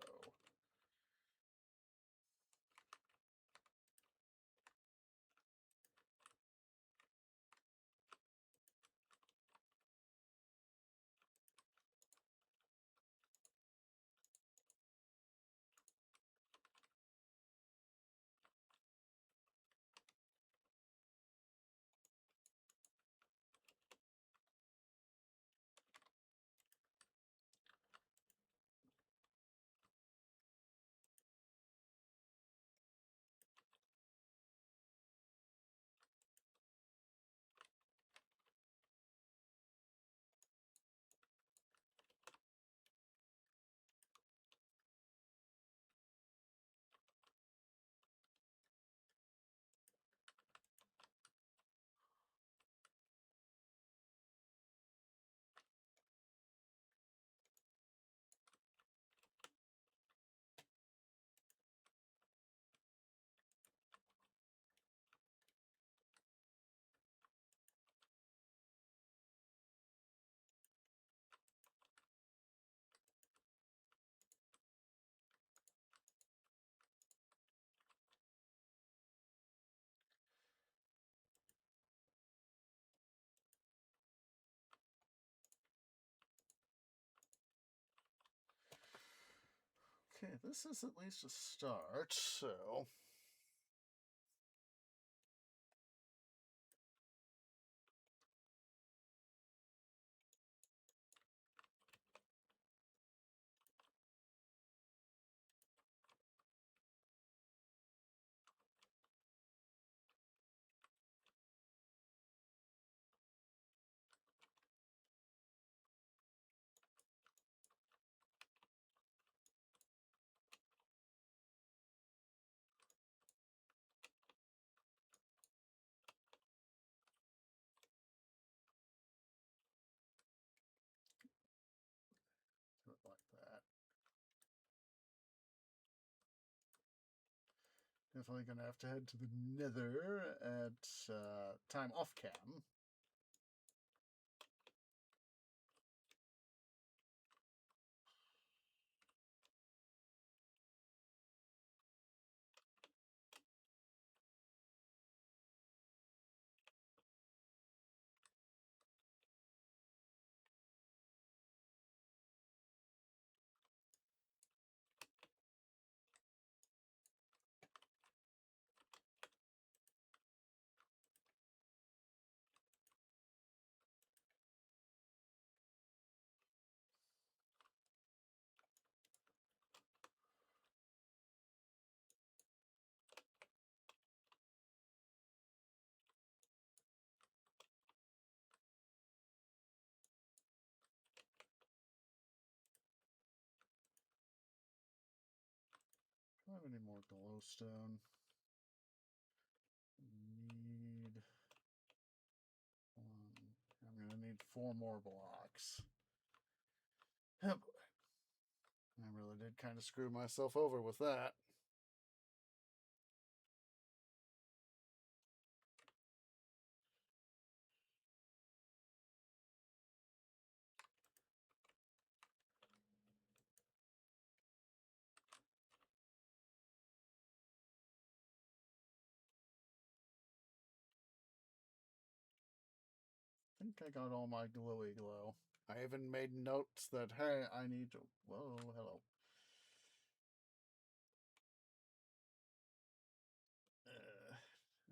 Okay, this is at least a start, so. definitely gonna have to head to the Nether at time off cam. Do I have any more glowstone? Need one. I'm gonna need 4 more blocks. Oh boy. I really did kind of screw myself over with that. I think I got all my glowy glow. I even made notes that, hey, I need to. Whoa, hello.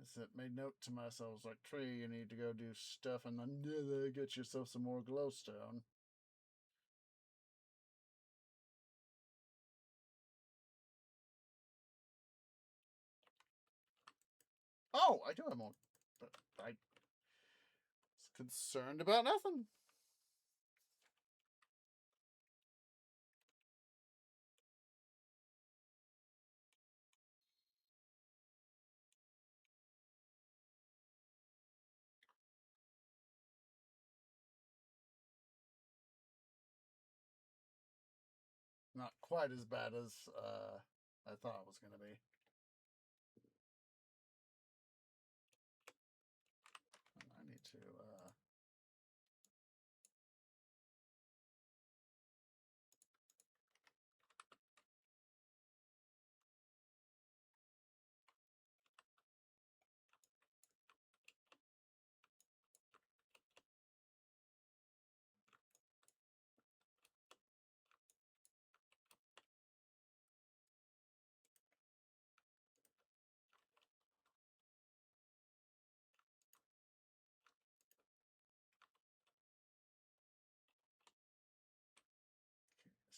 Is it made note to myself, like, Tree, you need to go do stuff and then get yourself some more glowstone. Oh, I do have more. But I was concerned about nothing. Not quite as bad as I thought it was going to be. I need to.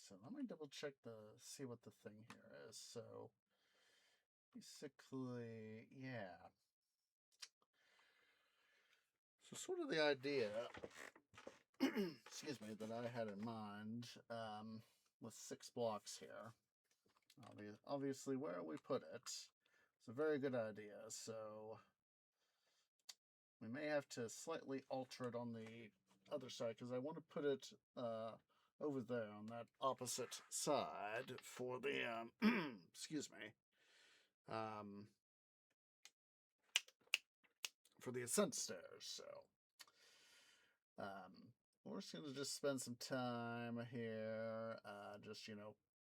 So let me double check see what the thing here is. So basically, yeah. So sort of the idea, excuse me, that I had in mind with 6 blocks here. Obviously, where we put it, it's a very good idea. So we may have to slightly alter it on the other side because I want to put it over there on that opposite side for the excuse me, for the ascent stairs. So we're just gonna spend some time here, just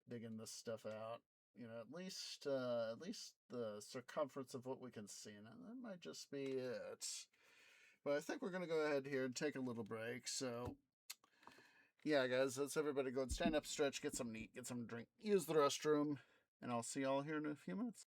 digging this stuff out. At least the circumference of what we can see, and that might just be it. But I think we're gonna go ahead here and take a little break. So yeah, guys, let's everybody go and stand up, stretch, get some eat, get some drink, use the restroom, and I'll see y'all here in a few minutes.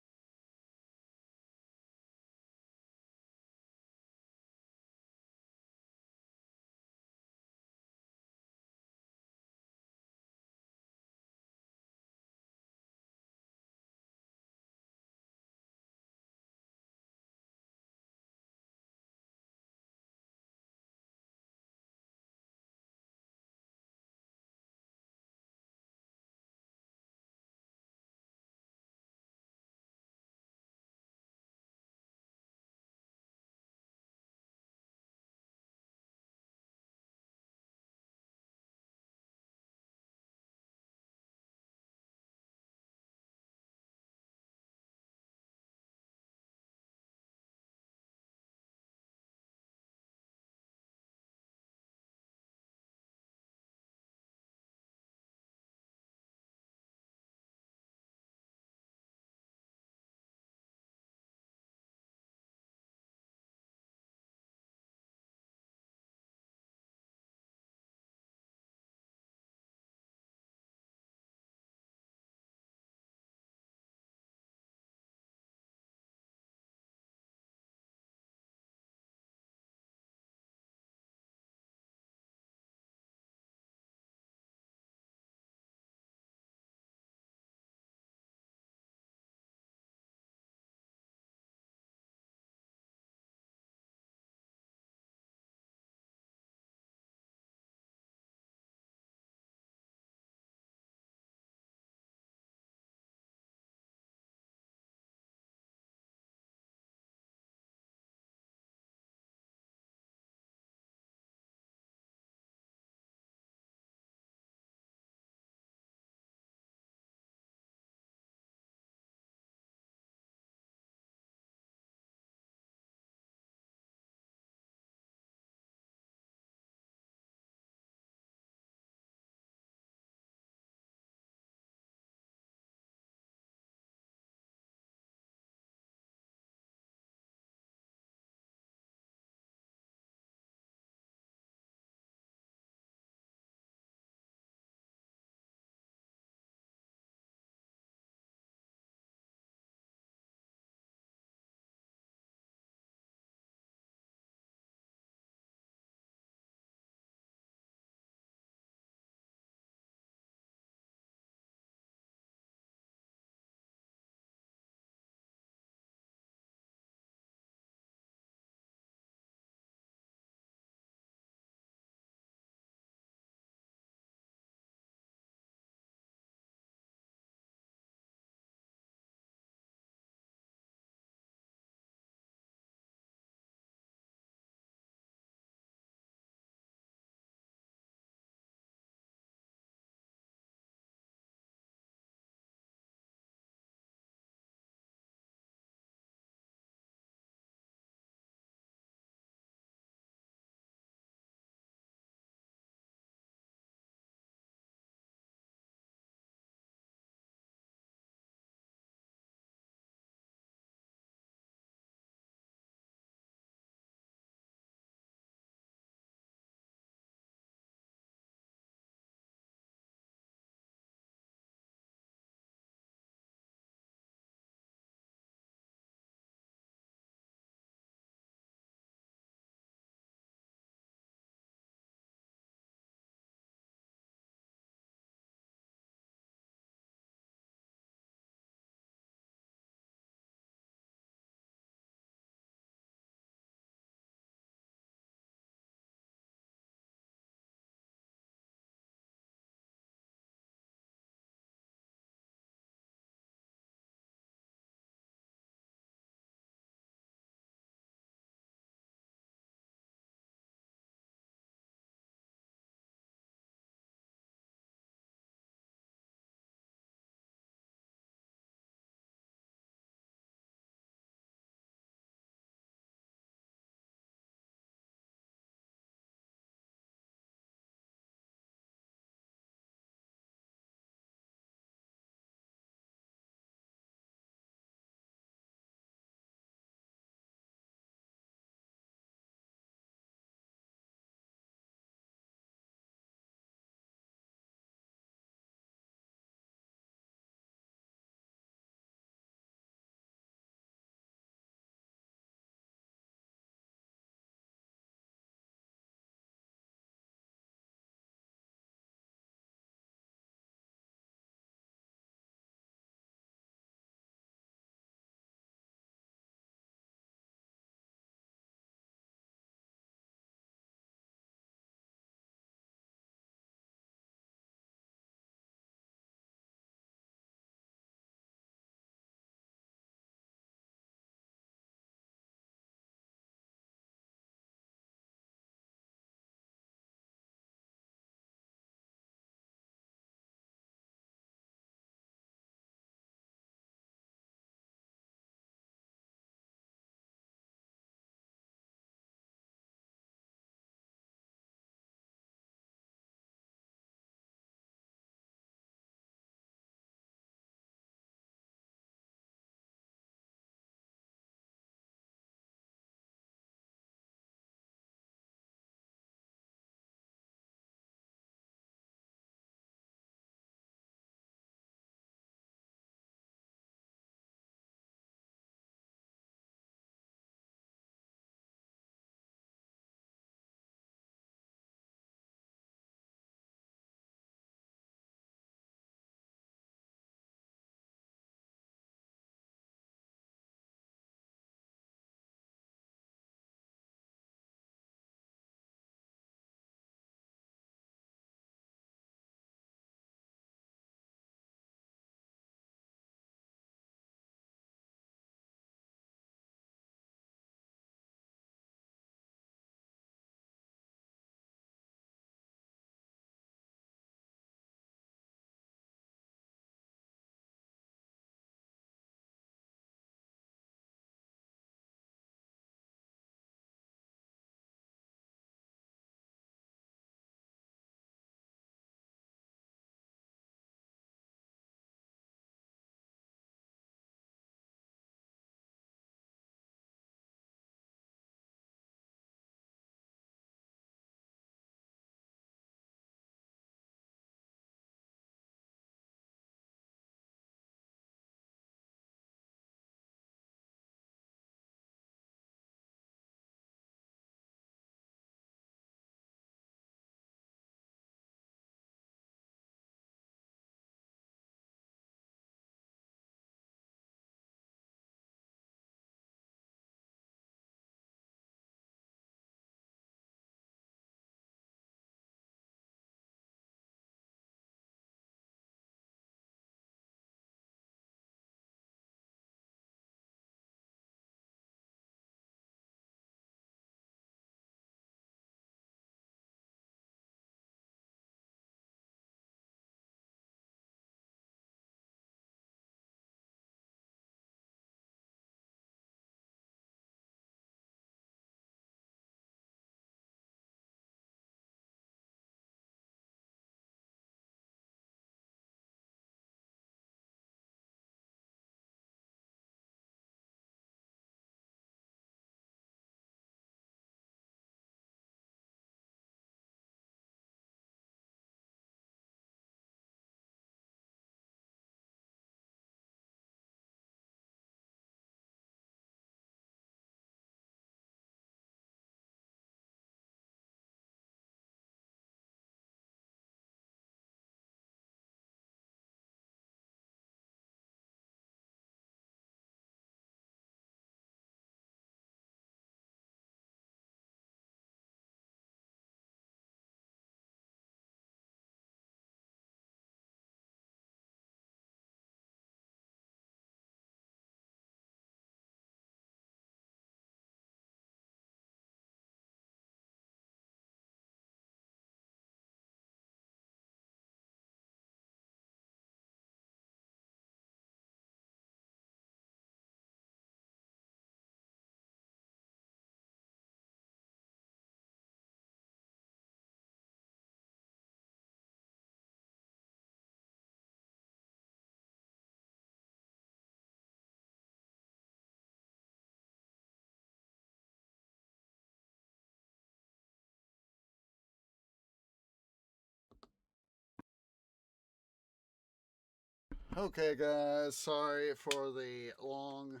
Okay, guys, sorry for the long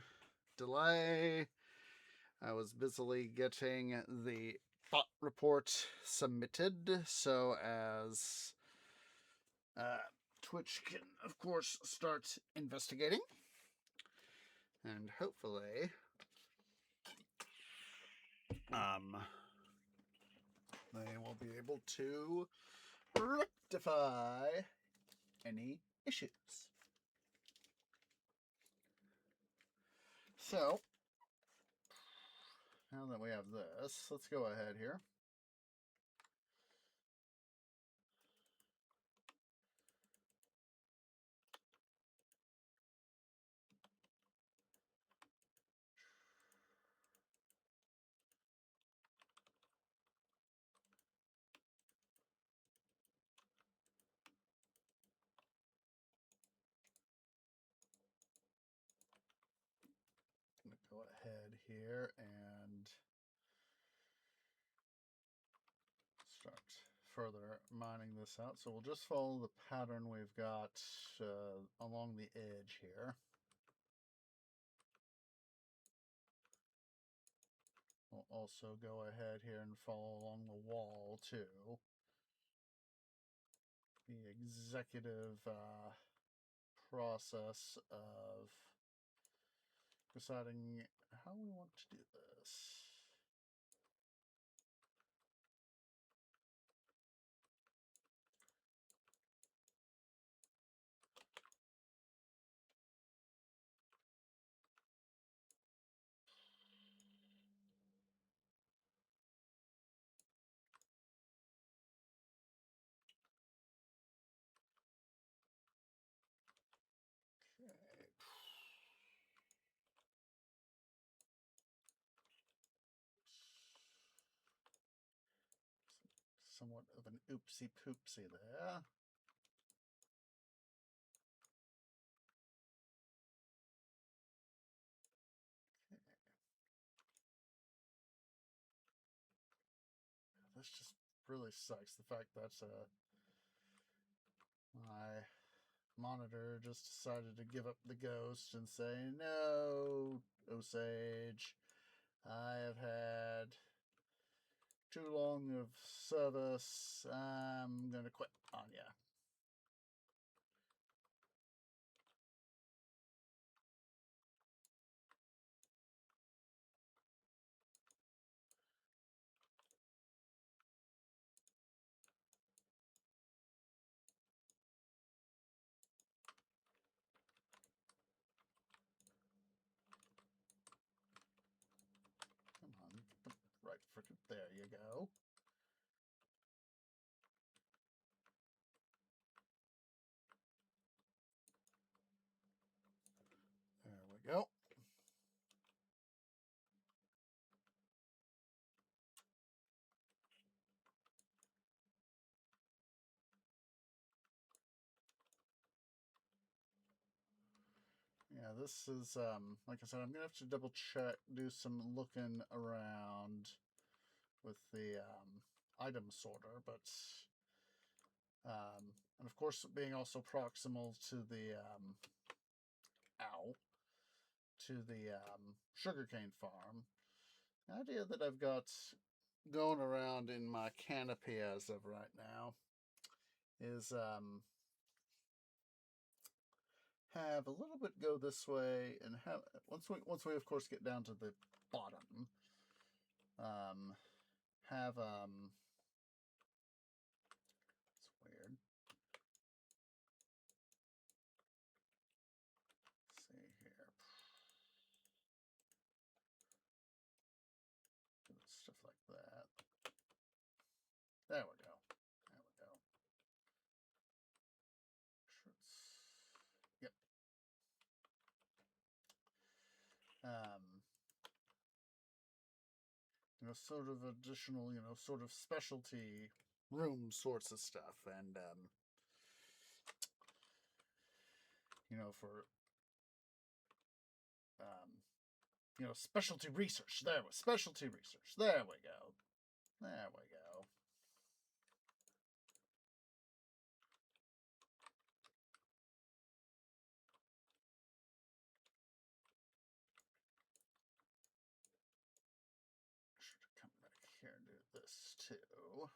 delay. I was busily getting the bot report submitted so as Twitch can, of course, start investigating. And hopefully, they will be able to rectify any issues. So, now that we have this, let's go ahead here. I'm going to go ahead here and start further mining this out. So we'll just follow the pattern we've got along the edge here. We'll also go ahead here and follow along the wall too. The executive process of deciding how we want to do this. Somewhat of an oopsie poopsie there. This just really sucks. The fact that my monitor just decided to give up the ghost and say, "No, Osage, I have had too long of service. I'm gonna quit on ya." Come on, right frickin' there you go. There we go. Yeah, this is, like I said, I'm gonna have to double check, do some looking around with the item sorter, but and of course being also proximal to the to the sugarcane farm. The idea that I've got going around in my canopy as of right now is have a little bit go this way, and have once we of course get down to the bottom, have it's weird. Let's see here. Stuff like that. There we go. There we go. Yep. You know, sort of additional, you know, sort of specialty room sorts of stuff, and you know, for you know, specialty research. There was specialty research. There we go. There we go. this too.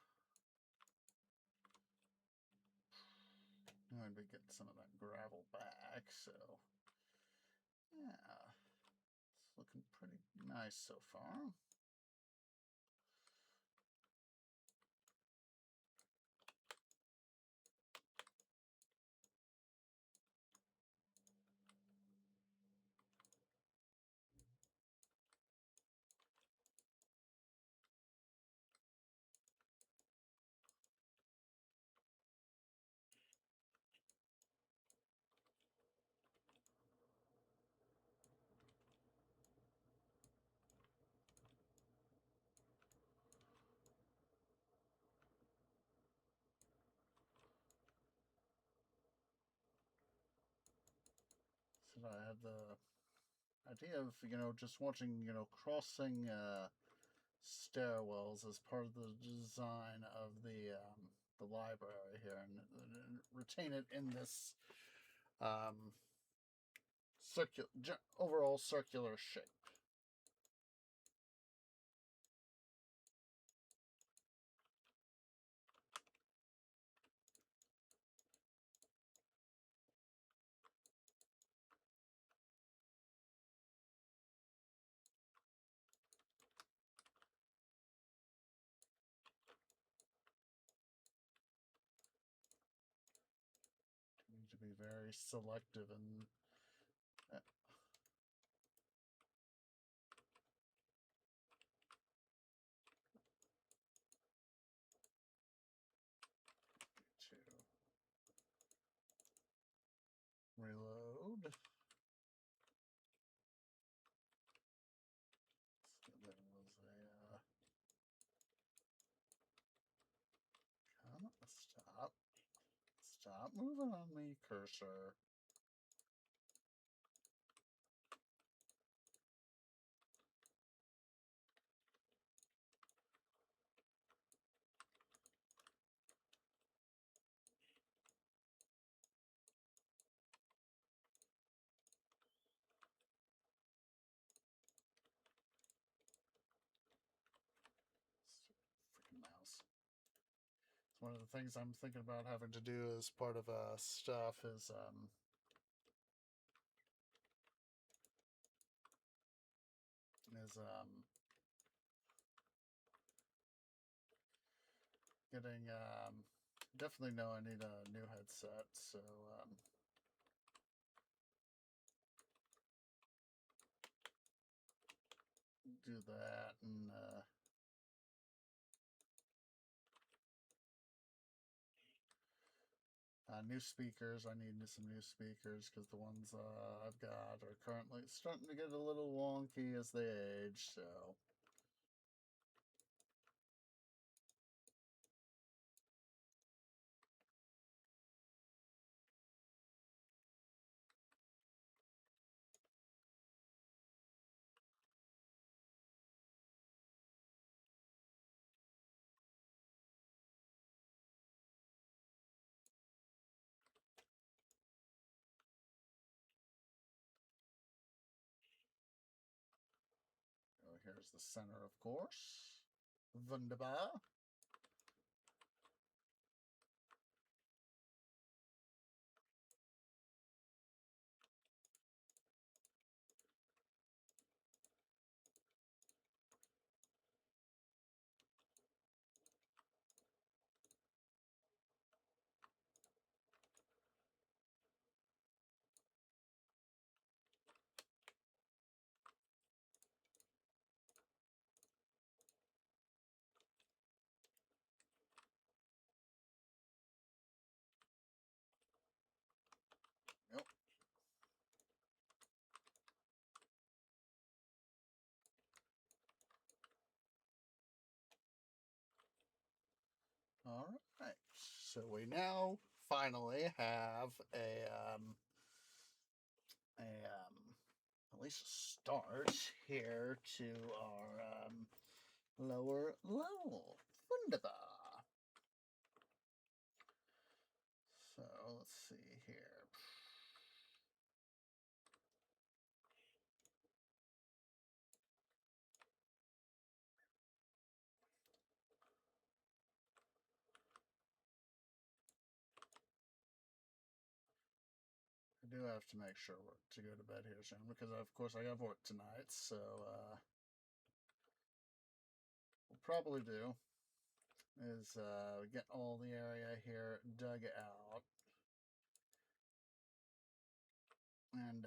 I'm going to be getting some of that gravel back, so yeah, it's looking pretty nice so far. So I had the idea of, just watching, crossing stairwells as part of the design of the library here, and retain it in this overall circular shape. Need to be very selective and to reload. So there was a stop moving on me, cursor. Freaking mouse. It's one of the things I'm thinking about having to do as part of stuff is getting definitely know I need a new headset, so do that. And new speakers. I need some new speakers because the ones I've got are currently starting to get a little wonky as they age, so here's the center, of course. Wunderbar. Yep. All right. So we now finally have at least a start here to our lower level. Wunderbar. So let's see here. do have to make sure to go to bed here soon because, of course, I got work tonight. So, we'll probably do is get all the area here dug out. And,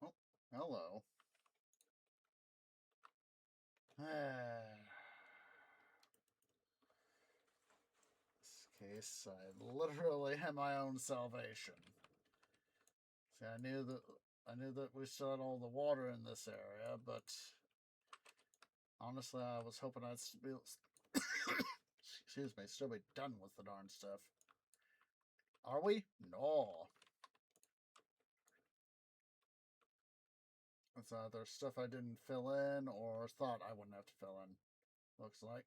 oh, hello. This case, I literally had my own salvation. See, I knew that we still had all the water in this area, but honestly, I was hoping I'd be, excuse me, still be done with the darn stuff. Are we? No. It's either stuff I didn't fill in or thought I wouldn't have to fill in. Looks like.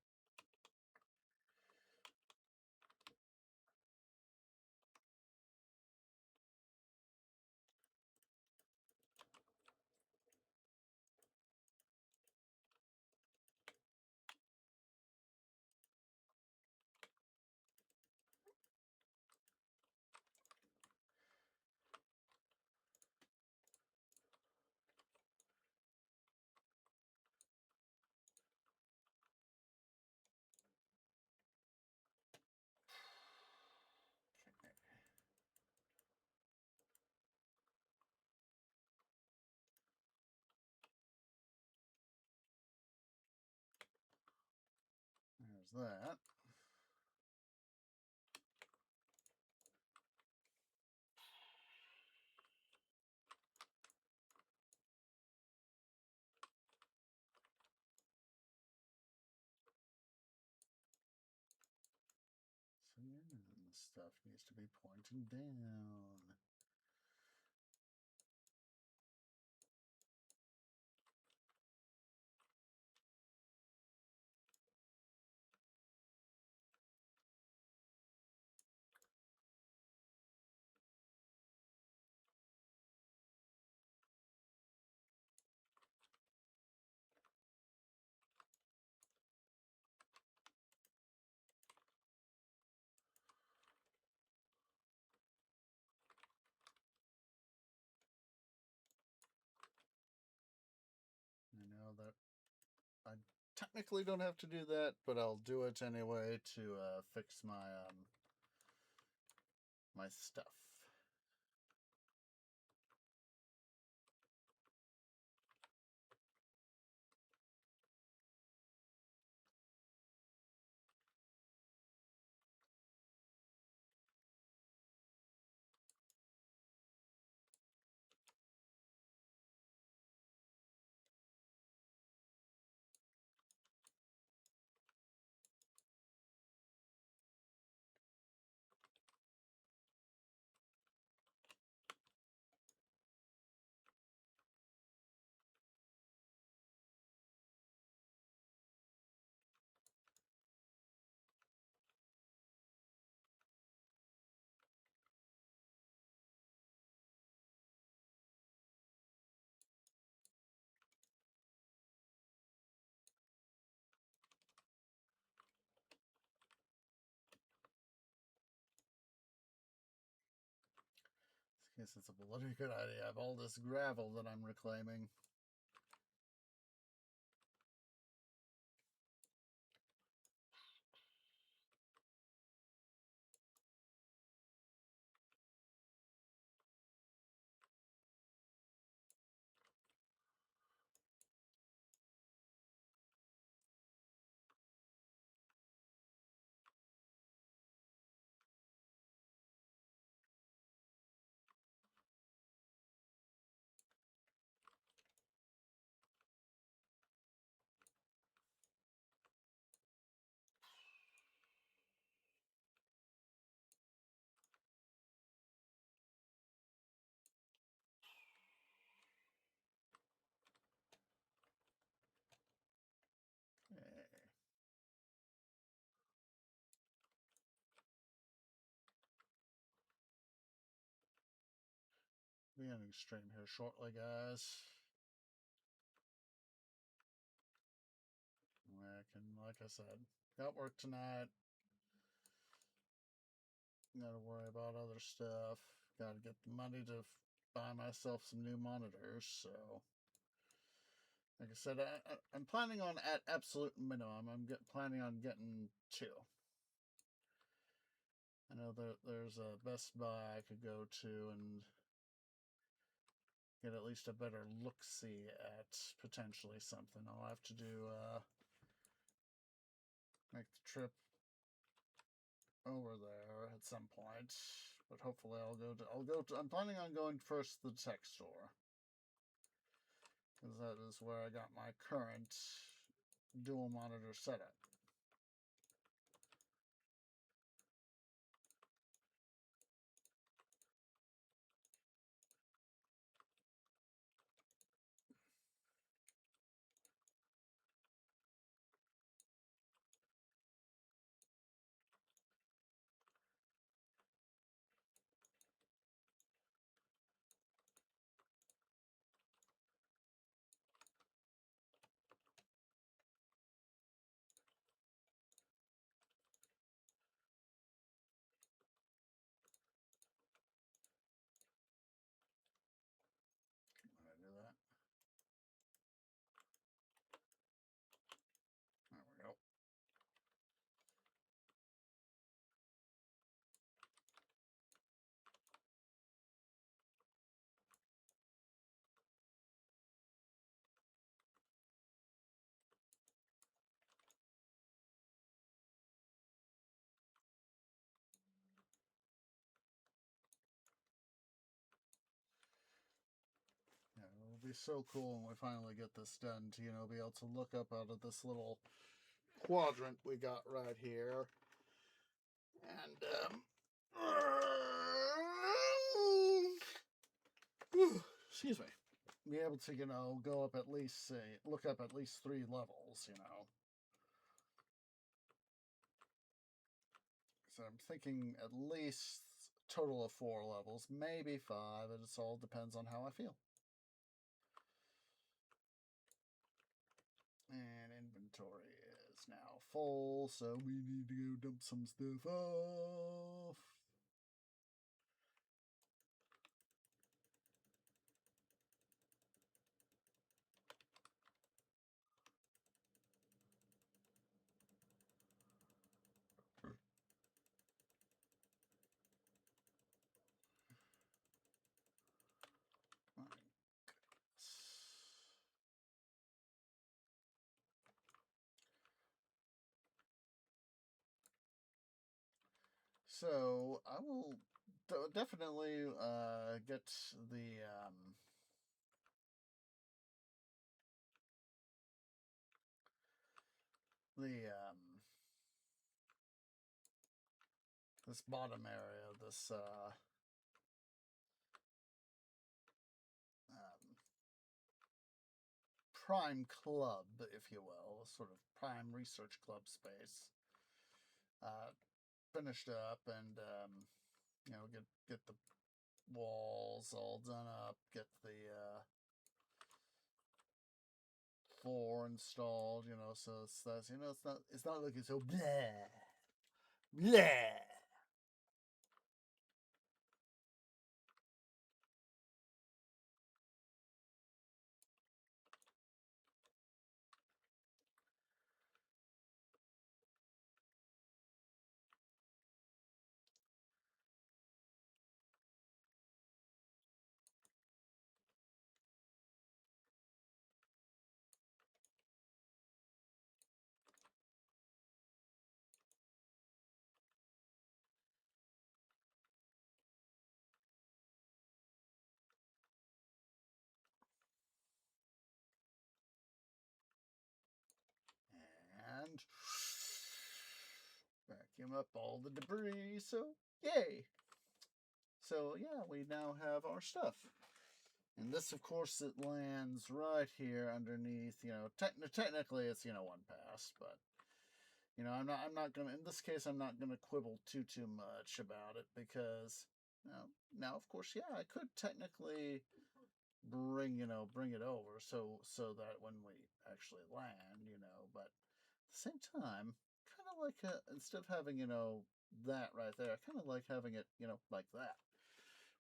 There's that. So yeah, this stuff needs to be pointing down. I know that I technically don't have to do that, but I'll do it anyway to fix my stuff. I guess it's a bloody good idea. I have all this gravel that I'm reclaiming. Be ending stream here shortly, guys. I can, like I said, got work tonight. Gotta worry about other stuff. Gotta get the money to buy myself some new monitors. So, like I said, I'm planning on at absolute minimum. Planning on getting 2. I know there's a Best Buy I could go to and get at least a better look-see at potentially something. I'll have to do make the trip over there at some point, but hopefully I'm planning on going first to the tech store, because that is where I got my current dual monitor setup. When I do that, there we go. Yeah, it'll be so cool when we finally get this done to, be able to look up out of this little quadrant we got right here. And, excuse me. Be able to, go up at least, look up at least 3 levels, So I'm thinking at least total of 4 levels, maybe 5. It just all depends on how I feel. And inventory is now full, so we need to go dump some stuff off. So I will definitely get the this bottom area, this prime club, if you will, a sort of prime research club space, finished up, and get the walls all done up, get the floor installed, so it's not looking so blah blah. And vacuum up all the debris. So, yay! So, yeah, we now have our stuff. And this, of course, it lands right here underneath. Technically it's 1 pass, but I'm not gonna. In this case, I'm not gonna quibble too much about it, because Now, of course, yeah, I could technically bring it over so that when we actually land, but at the same time, kind of like instead of having, that right there, I kind of like having it, like that.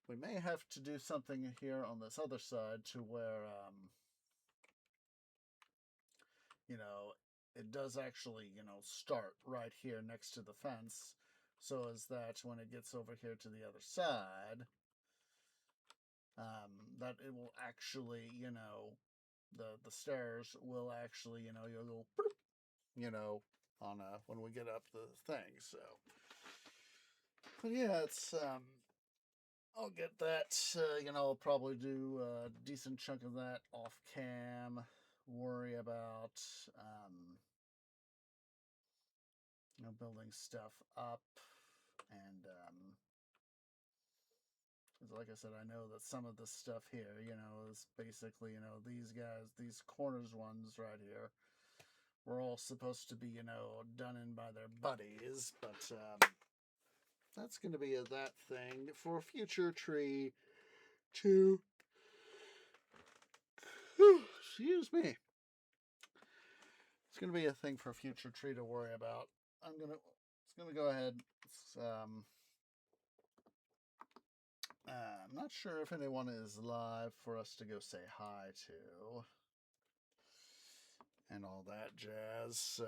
We may have to do something here on this other side to where, you know, it does actually, start right here next to the fence. So as that when it gets over here to the other side, that it will actually, the stairs will actually, you'll go, on when we get up the thing. So, but yeah, it's I'll get that. I'll probably do a decent chunk of that off cam. Worry about building stuff up, and like I said, I know that some of the stuff here, is basically, these guys, these corners ones right here, were all supposed to be, done in by their buddies, but that's going to be that thing for a future tree to. Excuse me. It's going to be a thing for a future tree to worry about. It's going to go ahead. I'm not sure if anyone is live for us to go say hi to and all that jazz. So,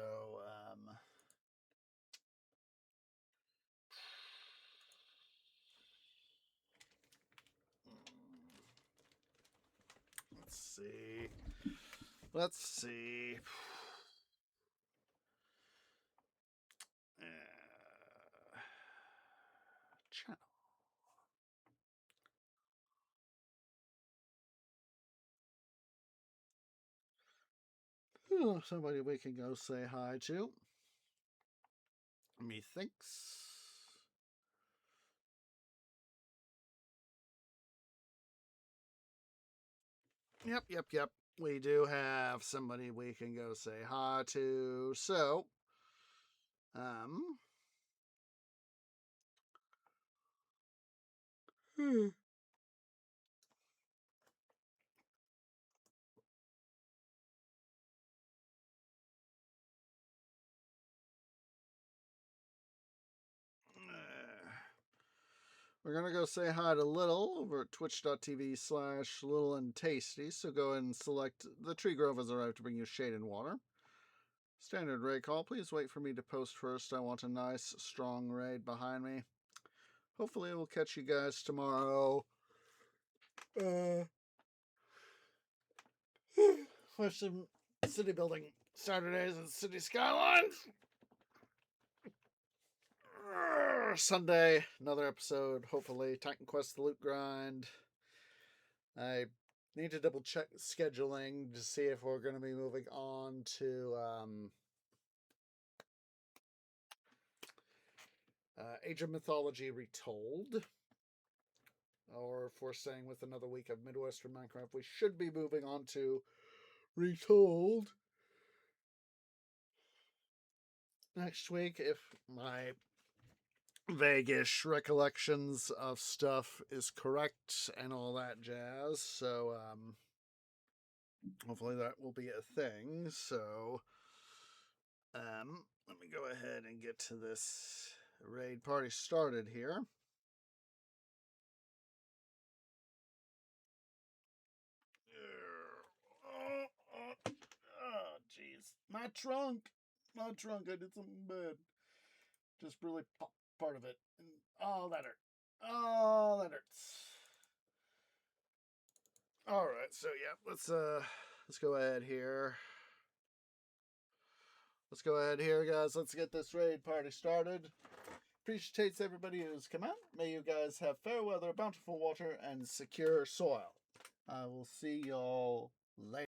let's see. Let's see. Channel. Oh, somebody we can go say hi to. Methinks. Yep. We do have somebody we can go say hi to. So, we're going to go say hi to Little over at twitch.tv/Little and Tasty. So go ahead and select the Tree Grove has arrived to bring you shade and water. Standard raid call. Please wait for me to post first. I want a nice, strong raid behind me. Hopefully, we'll catch you guys tomorrow. For some city building Saturdays and city skylines. Sunday, another episode. Hopefully, Titan Quest: The Loot Grind. I need to double check scheduling to see if we're going to be moving on to Age of Mythology Retold, or if we're staying with another week of Midwestern Minecraft, we should be moving on to Retold next week if my vaguish recollections of stuff is correct and all that jazz. So hopefully that will be a thing. So let me go ahead and get to this raid party started here. Oh, jeez. My trunk. I did something bad. Just really pop part of it. Oh, that hurt. Oh, that hurts. All right, so yeah, let's go ahead here. Let's go ahead here, guys. Let's get this raid party started. Appreciates everybody who's come out. May you guys have fair weather, bountiful water, and secure soil. I will see y'all later.